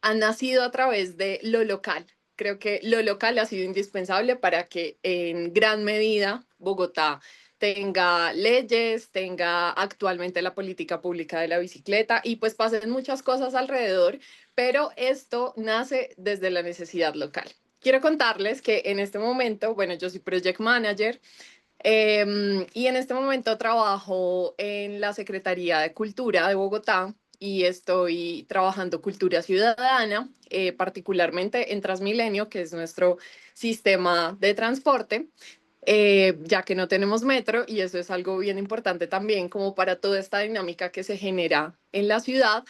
Speaker 6: han nacido a través de lo local. Creo que lo local ha sido indispensable para que en gran medida Bogotá tenga leyes, tenga actualmente la política pública de la bicicleta y pues pasen muchas cosas alrededor, pero esto nace desde la necesidad local. Quiero contarles que en este momento, bueno, yo soy project manager y en este momento trabajo en la Secretaría de Cultura de Bogotá y estoy trabajando cultura ciudadana, particularmente en Transmilenio, que es nuestro sistema de transporte, ya que no tenemos metro y eso es algo bien importante también como para toda esta dinámica que se genera en la ciudad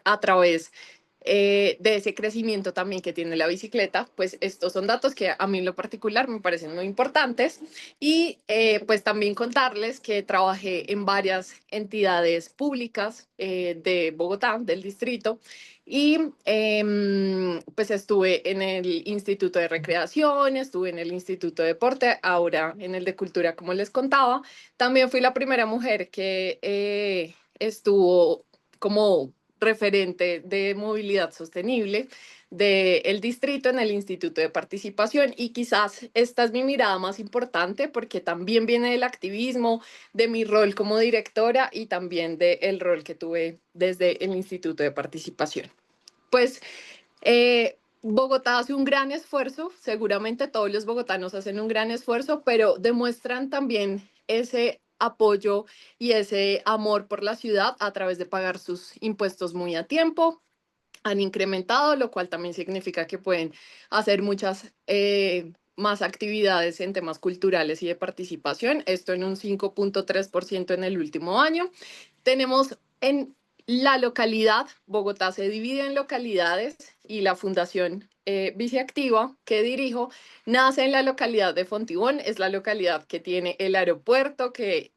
Speaker 6: a través de ese crecimiento también que tiene la bicicleta. Pues estos son datos que a mí en lo particular me parecen muy importantes y pues también contarles que trabajé en varias entidades públicas de Bogotá, del distrito, y pues estuve en el Instituto de Recreación, estuve en el Instituto de Deporte, ahora en el de Cultura, como les contaba. También fui la primera mujer que estuvo como referente de movilidad sostenible del distrito en el Instituto de Participación y quizás esta es mi mirada más importante porque también viene del activismo, de mi rol como directora y también del rol que tuve desde el Instituto de Participación. Pues Bogotá hace un gran esfuerzo, seguramente todos los bogotanos hacen un gran esfuerzo, pero demuestran también ese apoyo y ese amor por la ciudad a través de pagar sus impuestos muy a tiempo. Han incrementado, lo cual también significa que pueden hacer muchas más actividades en temas culturales y de participación, esto en un 5.3% en el último año. Tenemos en la localidad, Bogotá se divide en localidades y la Fundación BiciActiva, que dirijo, nace en la localidad de Fontibón, es la localidad que tiene el aeropuerto, que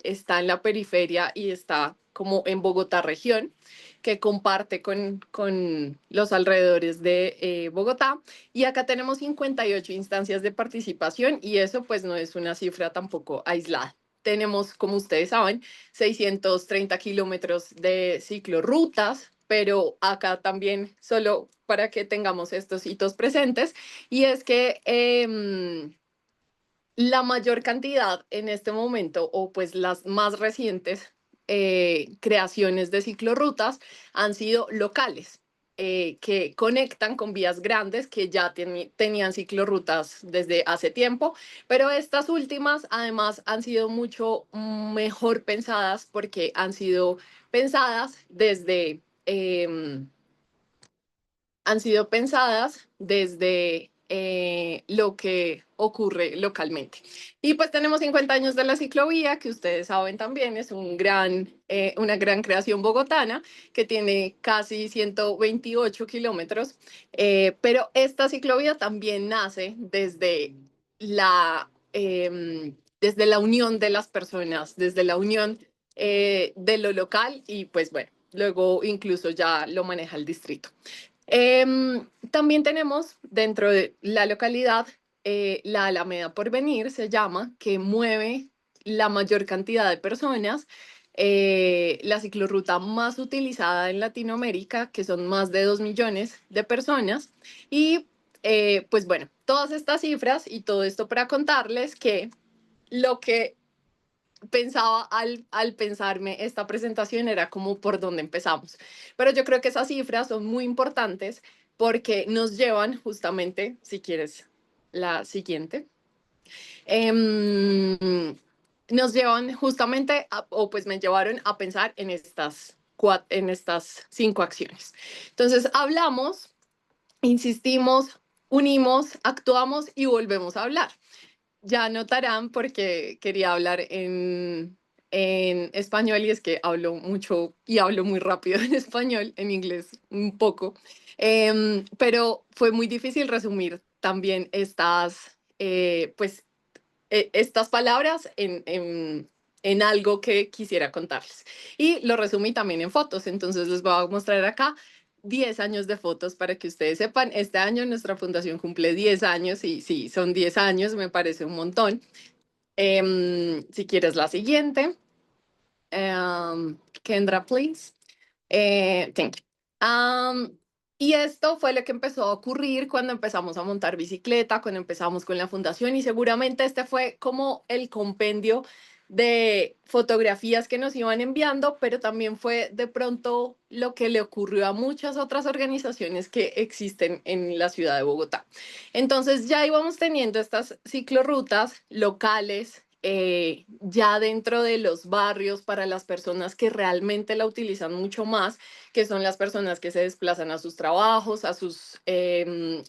Speaker 6: está en la periferia y está como en Bogotá región, que comparte con los alrededores de Bogotá. Y acá tenemos 58 instancias de participación y eso pues no es una cifra tampoco aislada. Tenemos, como ustedes saben, 630 kilómetros de ciclorrutas, pero acá también, solo para que tengamos estos hitos presentes, y es que la mayor cantidad en este momento, o pues las más recientes creaciones de ciclorrutas han sido locales. Que conectan con vías grandes que ya tenían ciclorrutas desde hace tiempo, pero estas últimas además han sido mucho mejor pensadas porque han sido pensadas desde lo que ocurre localmente. Y pues tenemos 50 años de la ciclovía, que ustedes saben también es una gran creación bogotana, que tiene casi 128 kilómetros, pero esta ciclovía también nace desde la unión de las personas, desde la unión de lo local y pues bueno, luego incluso ya lo maneja el distrito. También tenemos dentro de la localidad la Alameda Porvenir, se llama, que mueve la mayor cantidad de personas, la ciclorruta más utilizada en Latinoamérica, que son más de 2 millones de personas, y pues bueno, todas estas cifras y todo esto para contarles que lo que pensaba al pensarme esta presentación era como por dónde empezamos. Pero yo creo que esas cifras son muy importantes porque nos llevan justamente, si quieres, la siguiente, nos llevan justamente, o pues me llevaron a pensar en en estas 5 acciones. Entonces, hablamos, insistimos, unimos, actuamos y volvemos a hablar. Ya notarán porque quería hablar en español y es que hablo mucho y hablo muy rápido en español, en inglés un poco. Pero fue muy difícil resumir también pues, estas palabras en algo que quisiera contarles. Y lo resumí también en fotos, entonces les voy a mostrar acá 10 años de fotos para que ustedes sepan. Este año nuestra fundación cumple 10 años y sí, son 10 años, me parece un montón. Si quieres la siguiente. Kendra, please. Thank you. Y esto fue lo que empezó a ocurrir cuando empezamos a montar bicicleta, cuando empezamos con la fundación y seguramente este fue como el compendio de fotografías que nos iban enviando, pero también fue de pronto lo que le ocurrió a muchas otras organizaciones que existen en la ciudad de Bogotá. Entonces ya íbamos teniendo estas ciclorrutas locales, ya dentro de los barrios para las personas que realmente la utilizan mucho más, que son las personas que se desplazan a sus trabajos, a sus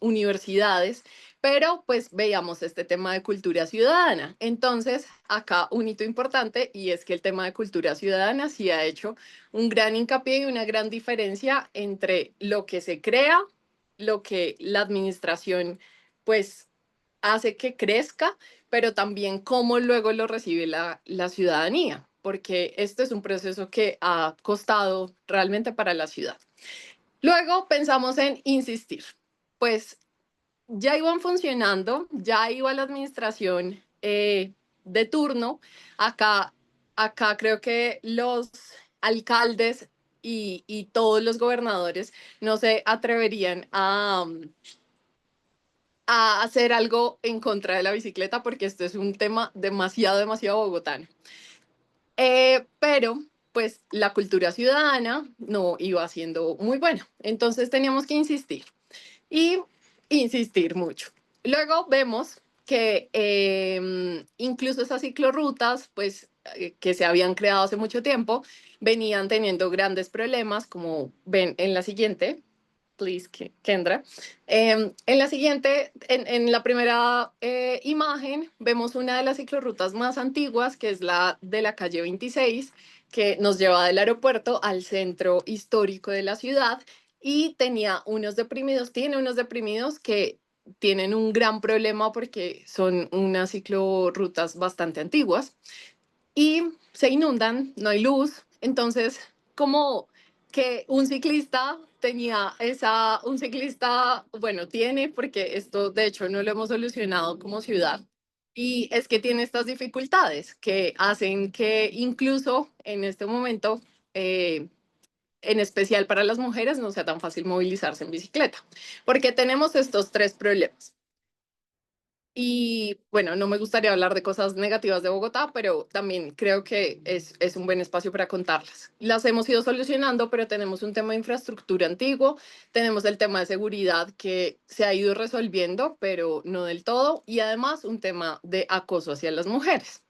Speaker 6: universidades, pero pues veíamos este tema de cultura ciudadana. Entonces, acá un hito importante y es que el tema de cultura ciudadana sí ha hecho un gran hincapié y una gran diferencia entre lo que se crea, lo que la administración pues hace que crezca, pero también cómo luego lo recibe la ciudadanía, porque este es un proceso que ha costado realmente para la ciudad. Luego pensamos en insistir, pues ya iban funcionando, ya iba la administración de turno, acá creo que los alcaldes y todos los gobernadores no se atreverían a hacer algo en contra de la bicicleta porque esto es un tema demasiado bogotano. Pero pues la cultura ciudadana no iba siendo muy buena, entonces teníamos que insistir y insistir mucho. Luego vemos que incluso esas ciclorrutas, pues que se habían creado hace mucho tiempo, venían teniendo grandes problemas, como ven en la siguiente, please, Kendra. En la siguiente, en la primera imagen, vemos una de las ciclorrutas más antiguas, que es la de la calle 26, que nos lleva del aeropuerto al centro histórico de la ciudad y tiene unos deprimidos que tienen un gran problema porque son unas ciclorrutas bastante antiguas y se inundan, no hay luz, entonces como que un ciclista bueno, tiene, porque esto de hecho no lo hemos solucionado como ciudad, y es que tiene estas dificultades que hacen que incluso en este momento, en especial para las mujeres, no sea tan fácil movilizarse en bicicleta, porque tenemos estos 3 problemas. Y bueno, no me gustaría hablar de cosas negativas de Bogotá, pero también creo que es un buen espacio para contarlas. Las hemos ido solucionando, pero tenemos un tema de infraestructura antiguo, tenemos el tema de seguridad que se ha ido resolviendo, pero no del todo, y además un tema de acoso hacia las mujeres.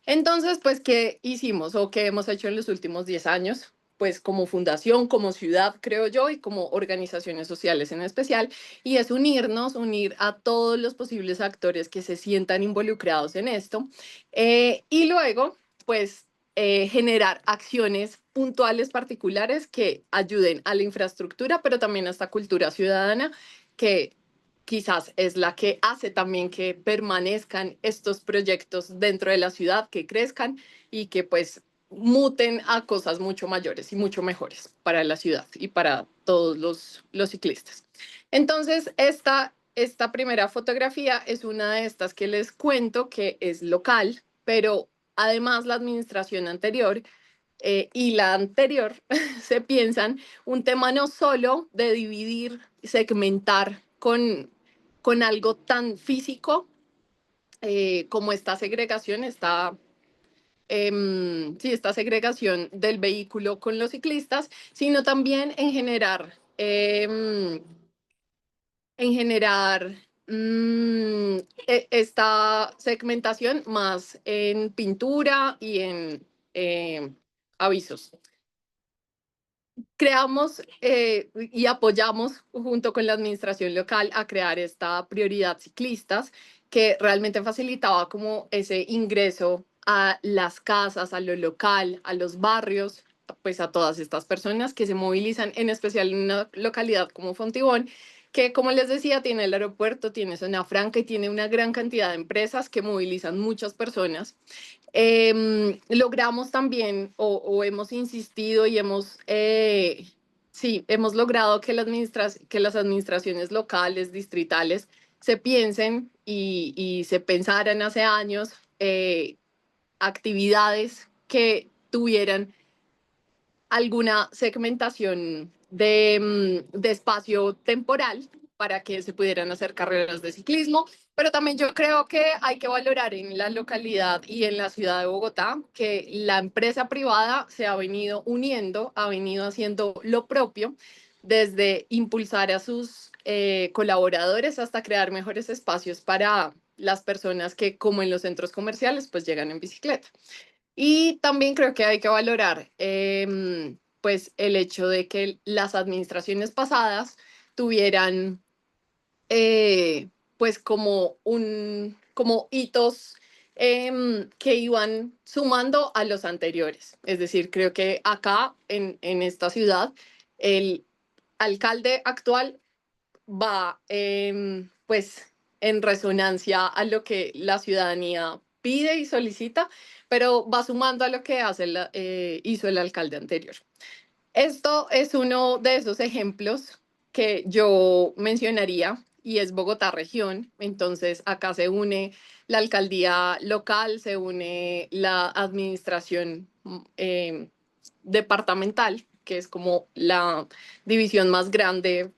Speaker 6: Entonces, pues, ¿qué hicimos o qué hemos hecho en los últimos 10 años? Pues como fundación, como ciudad, creo yo, y como organizaciones sociales en especial, y es unir a todos los posibles actores que se sientan involucrados en esto, y luego, pues, generar acciones puntuales particulares que ayuden a la infraestructura, pero también a esta cultura ciudadana que quizás es la que hace también que permanezcan estos proyectos dentro de la ciudad, que crezcan y que pues muten a cosas mucho mayores y mucho mejores para la ciudad y para todos los ciclistas. Entonces, esta primera fotografía es una de estas que les cuento que es local, pero además la administración anterior y la anterior se piensan un tema no solo de dividir, segmentar con con algo tan físico como esta segregación, esta segregación del vehículo con los ciclistas, sino también esta segmentación más en pintura y en avisos. Creamos y apoyamos junto con la administración local a crear esta prioridad ciclistas que realmente facilitaba como ese ingreso a las casas, a lo local, a los barrios, pues a todas estas personas que se movilizan, en especial en una localidad como Fontibón, que como les decía, tiene el aeropuerto, tiene zona franca y tiene una gran cantidad de empresas que movilizan muchas personas. Logramos también, o hemos insistido y hemos logrado que las administraciones locales, distritales, se piensen y se pensaran hace años actividades que tuvieran alguna segmentación de espacio temporal para que se pudieran hacer carreras de ciclismo, pero también yo creo que hay que valorar en la localidad y en la ciudad de Bogotá que la empresa privada se ha venido uniendo, ha venido haciendo lo propio, desde impulsar a sus colaboradores hasta crear mejores espacios para las personas que, como en los centros comerciales, pues llegan en bicicleta. Y también creo que hay que valorar pues el hecho de que las administraciones pasadas tuvieran pues como hitos que iban sumando a los anteriores. Es decir, creo que acá en esta ciudad el alcalde actual va pues en resonancia a lo que la ciudadanía pide y solicita, pero va sumando a lo que hizo el alcalde anterior. Esto es uno de esos ejemplos que yo mencionaría y es Bogotá región. Entonces acá se une la alcaldía local, se une la administración departamental, que es como la división más grande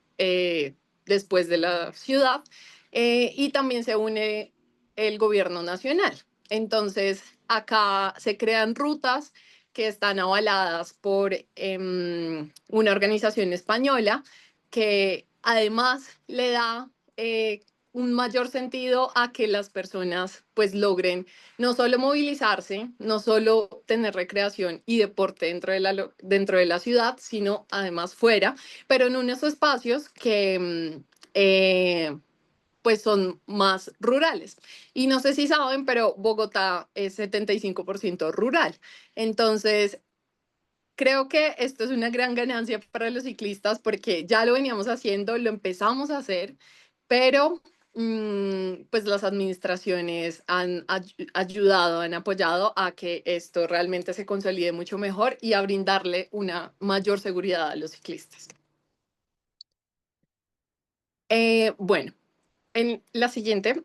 Speaker 6: después de la ciudad, y también se une el gobierno nacional. Entonces acá se crean rutas que están avaladas por una organización española que además le da un mayor sentido a que las personas pues logren no solo movilizarse, no solo tener recreación y deporte dentro de la ciudad, sino además fuera, pero en unos espacios que pues son más rurales. Y no sé si saben, pero Bogotá es 75% rural. Entonces, creo que esto es una gran ganancia para los ciclistas porque ya lo veníamos haciendo, lo empezamos a hacer, pero pues las administraciones han ayudado, han apoyado a que esto realmente se consolide mucho mejor y a brindarle una mayor seguridad a los ciclistas. Bueno. En la siguiente,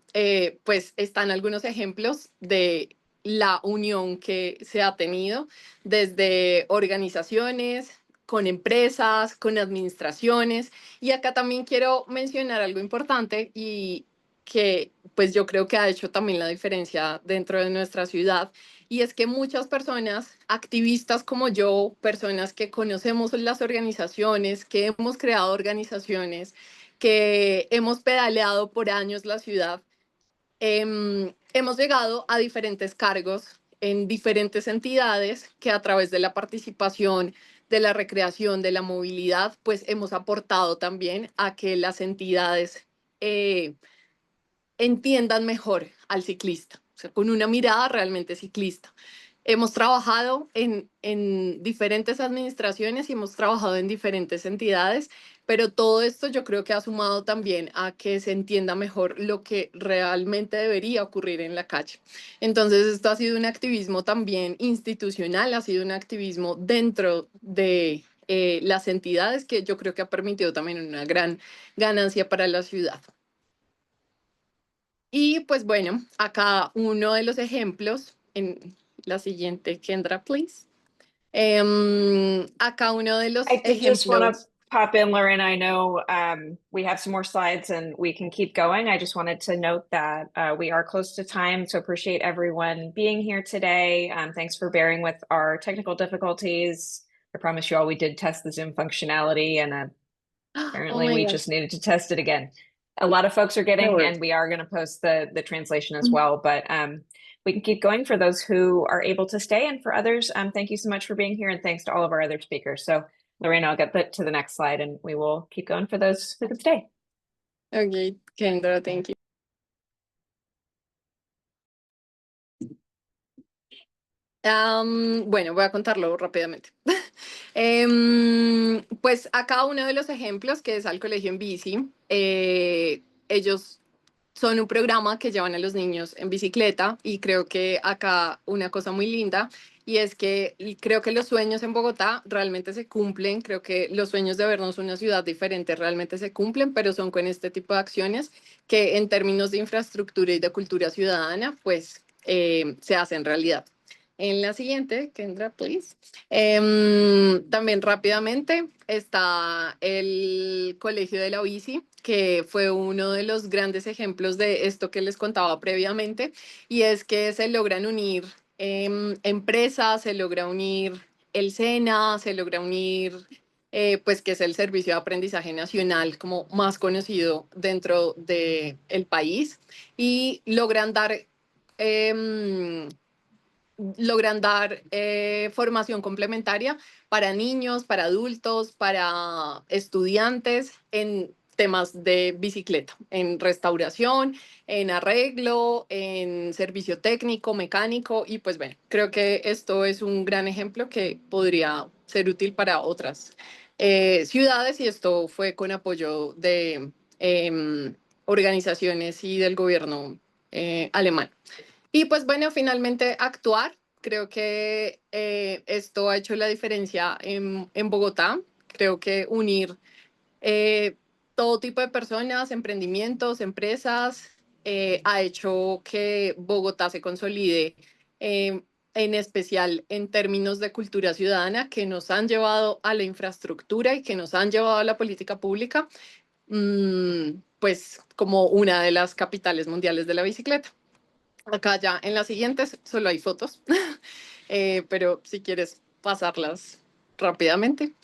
Speaker 6: pues están algunos ejemplos de la unión que se ha tenido desde organizaciones, con empresas, con administraciones. Y acá también quiero mencionar algo importante y que pues yo creo que ha hecho también la diferencia dentro de nuestra ciudad. Y es que muchas personas, activistas como yo, personas que conocemos las organizaciones, que hemos creado organizaciones, que hemos pedaleado por años la ciudad, hemos llegado a diferentes cargos en diferentes entidades que a través de la participación, de la recreación, de la movilidad, pues hemos aportado también a que las entidades entiendan mejor al ciclista, o sea, con una mirada realmente ciclista. Hemos trabajado en diferentes administraciones y hemos trabajado en diferentes entidades, pero todo esto yo creo que ha sumado también a que se entienda mejor lo que realmente debería ocurrir en la calle. Entonces, esto ha sido un activismo también institucional, ha sido un activismo dentro de las entidades que yo creo que ha permitido también una gran ganancia para la ciudad. Y pues bueno, acá uno de los ejemplos, en la siguiente, Kendra, please. Acá uno de los
Speaker 1: I did just want
Speaker 6: ejemplos.
Speaker 1: to pop in, Lorena, I know we have some more slides and we can keep going. I just wanted to note that we are close to time, so appreciate everyone being here today. Thanks for bearing with our technical difficulties. I promise you all we did test the Zoom functionality, and
Speaker 6: Oh
Speaker 1: apparently
Speaker 6: my
Speaker 1: we
Speaker 6: God.
Speaker 1: just needed to test it again. A lot of folks are
Speaker 5: No
Speaker 1: getting,
Speaker 5: worries.
Speaker 1: and we are going to post the translation as well, but we can keep going for those who are able to stay, and for others, thank you so much for being here, and thanks to all of our other speakers. So Lorena, I'll get to the next slide and we will keep going for those who can stay.
Speaker 6: Okay, Kendra, thank you. Bueno, voy a contarlo rápidamente. Pues acá uno de los ejemplos que es al colegio en bici. Ellos son un programa que llevan a los niños en bicicleta y creo que acá una cosa muy linda y es que creo que los sueños en Bogotá realmente se cumplen, creo que los sueños de vernos una ciudad diferente realmente se cumplen, pero son con este tipo de acciones que en términos de infraestructura y de cultura ciudadana, pues se hacen realidad. En la siguiente, Kendra, please. También rápidamente está el Colegio de la Bici, que fue uno de los grandes ejemplos de esto que les contaba previamente, y es que se logran unir empresas, se logra unir el SENA, se logra unir, pues que es el Servicio de Aprendizaje Nacional como más conocido dentro del país, y logran dar formación complementaria para niños, para adultos, para estudiantes en temas de bicicleta, en restauración, en arreglo, en servicio técnico, mecánico y pues bueno, creo que esto es un gran ejemplo que podría ser útil para otras ciudades y esto fue con apoyo de organizaciones y del gobierno alemán. Y pues bueno, finalmente actuar. Creo que esto ha hecho la diferencia en Bogotá. Creo que unir todo tipo de personas, emprendimientos, empresas, ha hecho que Bogotá se consolide, en especial en términos de cultura ciudadana, que nos han llevado a la infraestructura y que nos han llevado a la política pública, pues como una de las capitales mundiales de la bicicleta. Acá ya en las siguientes solo hay fotos, pero si quieres pasarlas rápidamente.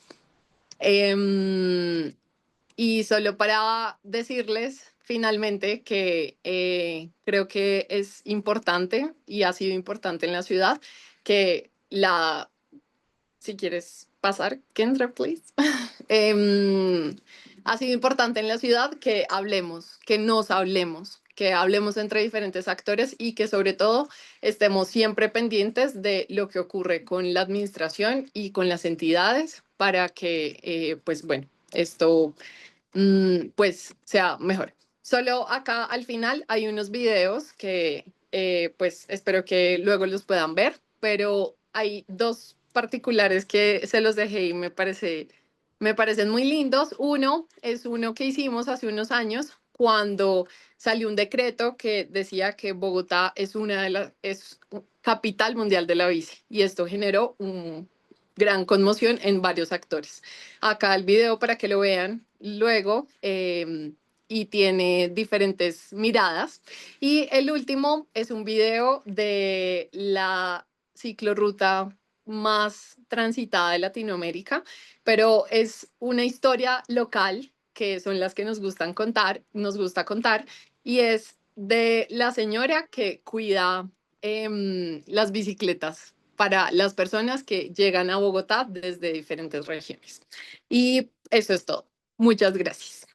Speaker 6: Y solo para decirles finalmente que creo que es importante y ha sido importante en la ciudad que si quieres pasar, Kendra, please. Ha sido importante en la ciudad que hablemos, que hablemos entre diferentes actores y que sobre todo estemos siempre pendientes de lo que ocurre con la administración y con las entidades para que, pues bueno, esto pues sea mejor. Solo acá al final hay unos videos que pues espero que luego los puedan ver, pero hay dos particulares que se los dejé y me parecen muy lindos. Uno es uno que hicimos hace unos años cuando salió un decreto que decía que Bogotá es capital mundial de la bici y esto generó un gran conmoción en varios actores. Acá el video para que lo vean luego y tiene diferentes miradas. Y el último es un video de la ciclorruta más transitada de Latinoamérica, pero es una historia local que son las que nos gusta contar, y es de la señora que cuida las bicicletas para las personas que llegan a Bogotá desde diferentes regiones. Y eso es todo. Muchas gracias.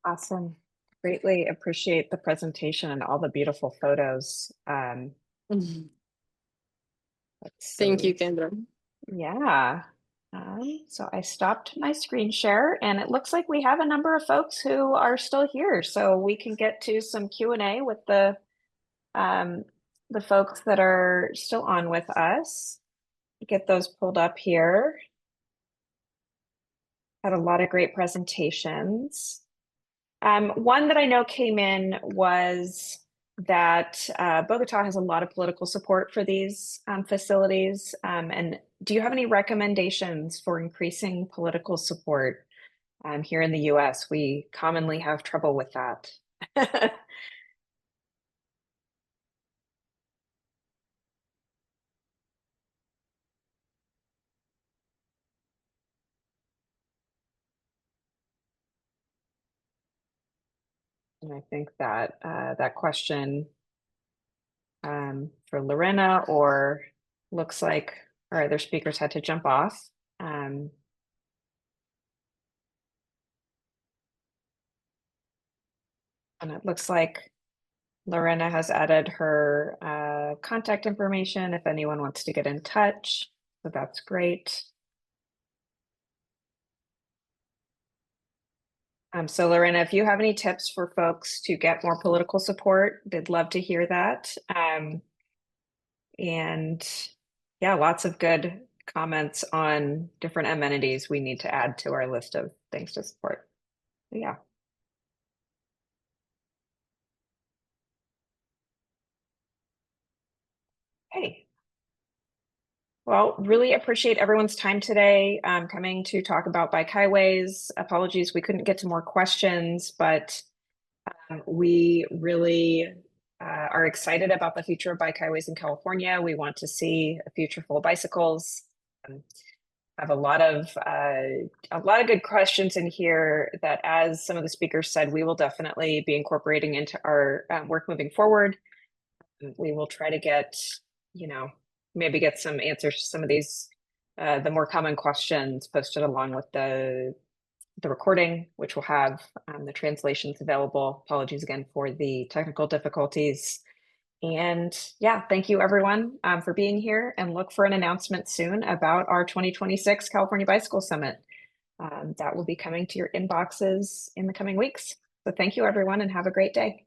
Speaker 1: Awesome. Greatly appreciate the presentation and all the beautiful photos. Let's
Speaker 6: Thank you,
Speaker 1: see.
Speaker 6: Kendra.
Speaker 1: Yeah. So I stopped my screen share and it looks like we have a number of folks who are still here. So we can get to some Q&A with the folks that are still on with us. Get those pulled up here. Had a lot of great presentations. One that I know came in was that Bogota has a lot of political support for these facilities. And do you have any recommendations for increasing political support here in the US? We commonly have trouble with that. And I think that that question for Lorena, or looks like our other speakers had to jump off. And it looks like Lorena has added her contact information if anyone wants to get in touch. So that's great. So Lorena, if you have any tips for folks to get more political support, they'd love to hear that. And yeah, lots of good comments on different amenities we need to add to our list of things to support. Yeah. Hey. Well, really appreciate everyone's time today coming to talk about bike highways. Apologies, we couldn't get to more questions, but we really are excited about the future of bike highways in California. We want to see a future full of bicycles. Have a lot of good questions in here that, as some of the speakers said, we will definitely be incorporating into our work moving forward. We will try to get, maybe get some answers to some of these, the more common questions posted along with the recording, which will have the translations available. Apologies again for the technical difficulties. And yeah, thank you everyone for being here, and look for an announcement soon about our 2026 California Bicycle Summit. That will be coming to your inboxes in the coming weeks. So thank you everyone, and have a great day.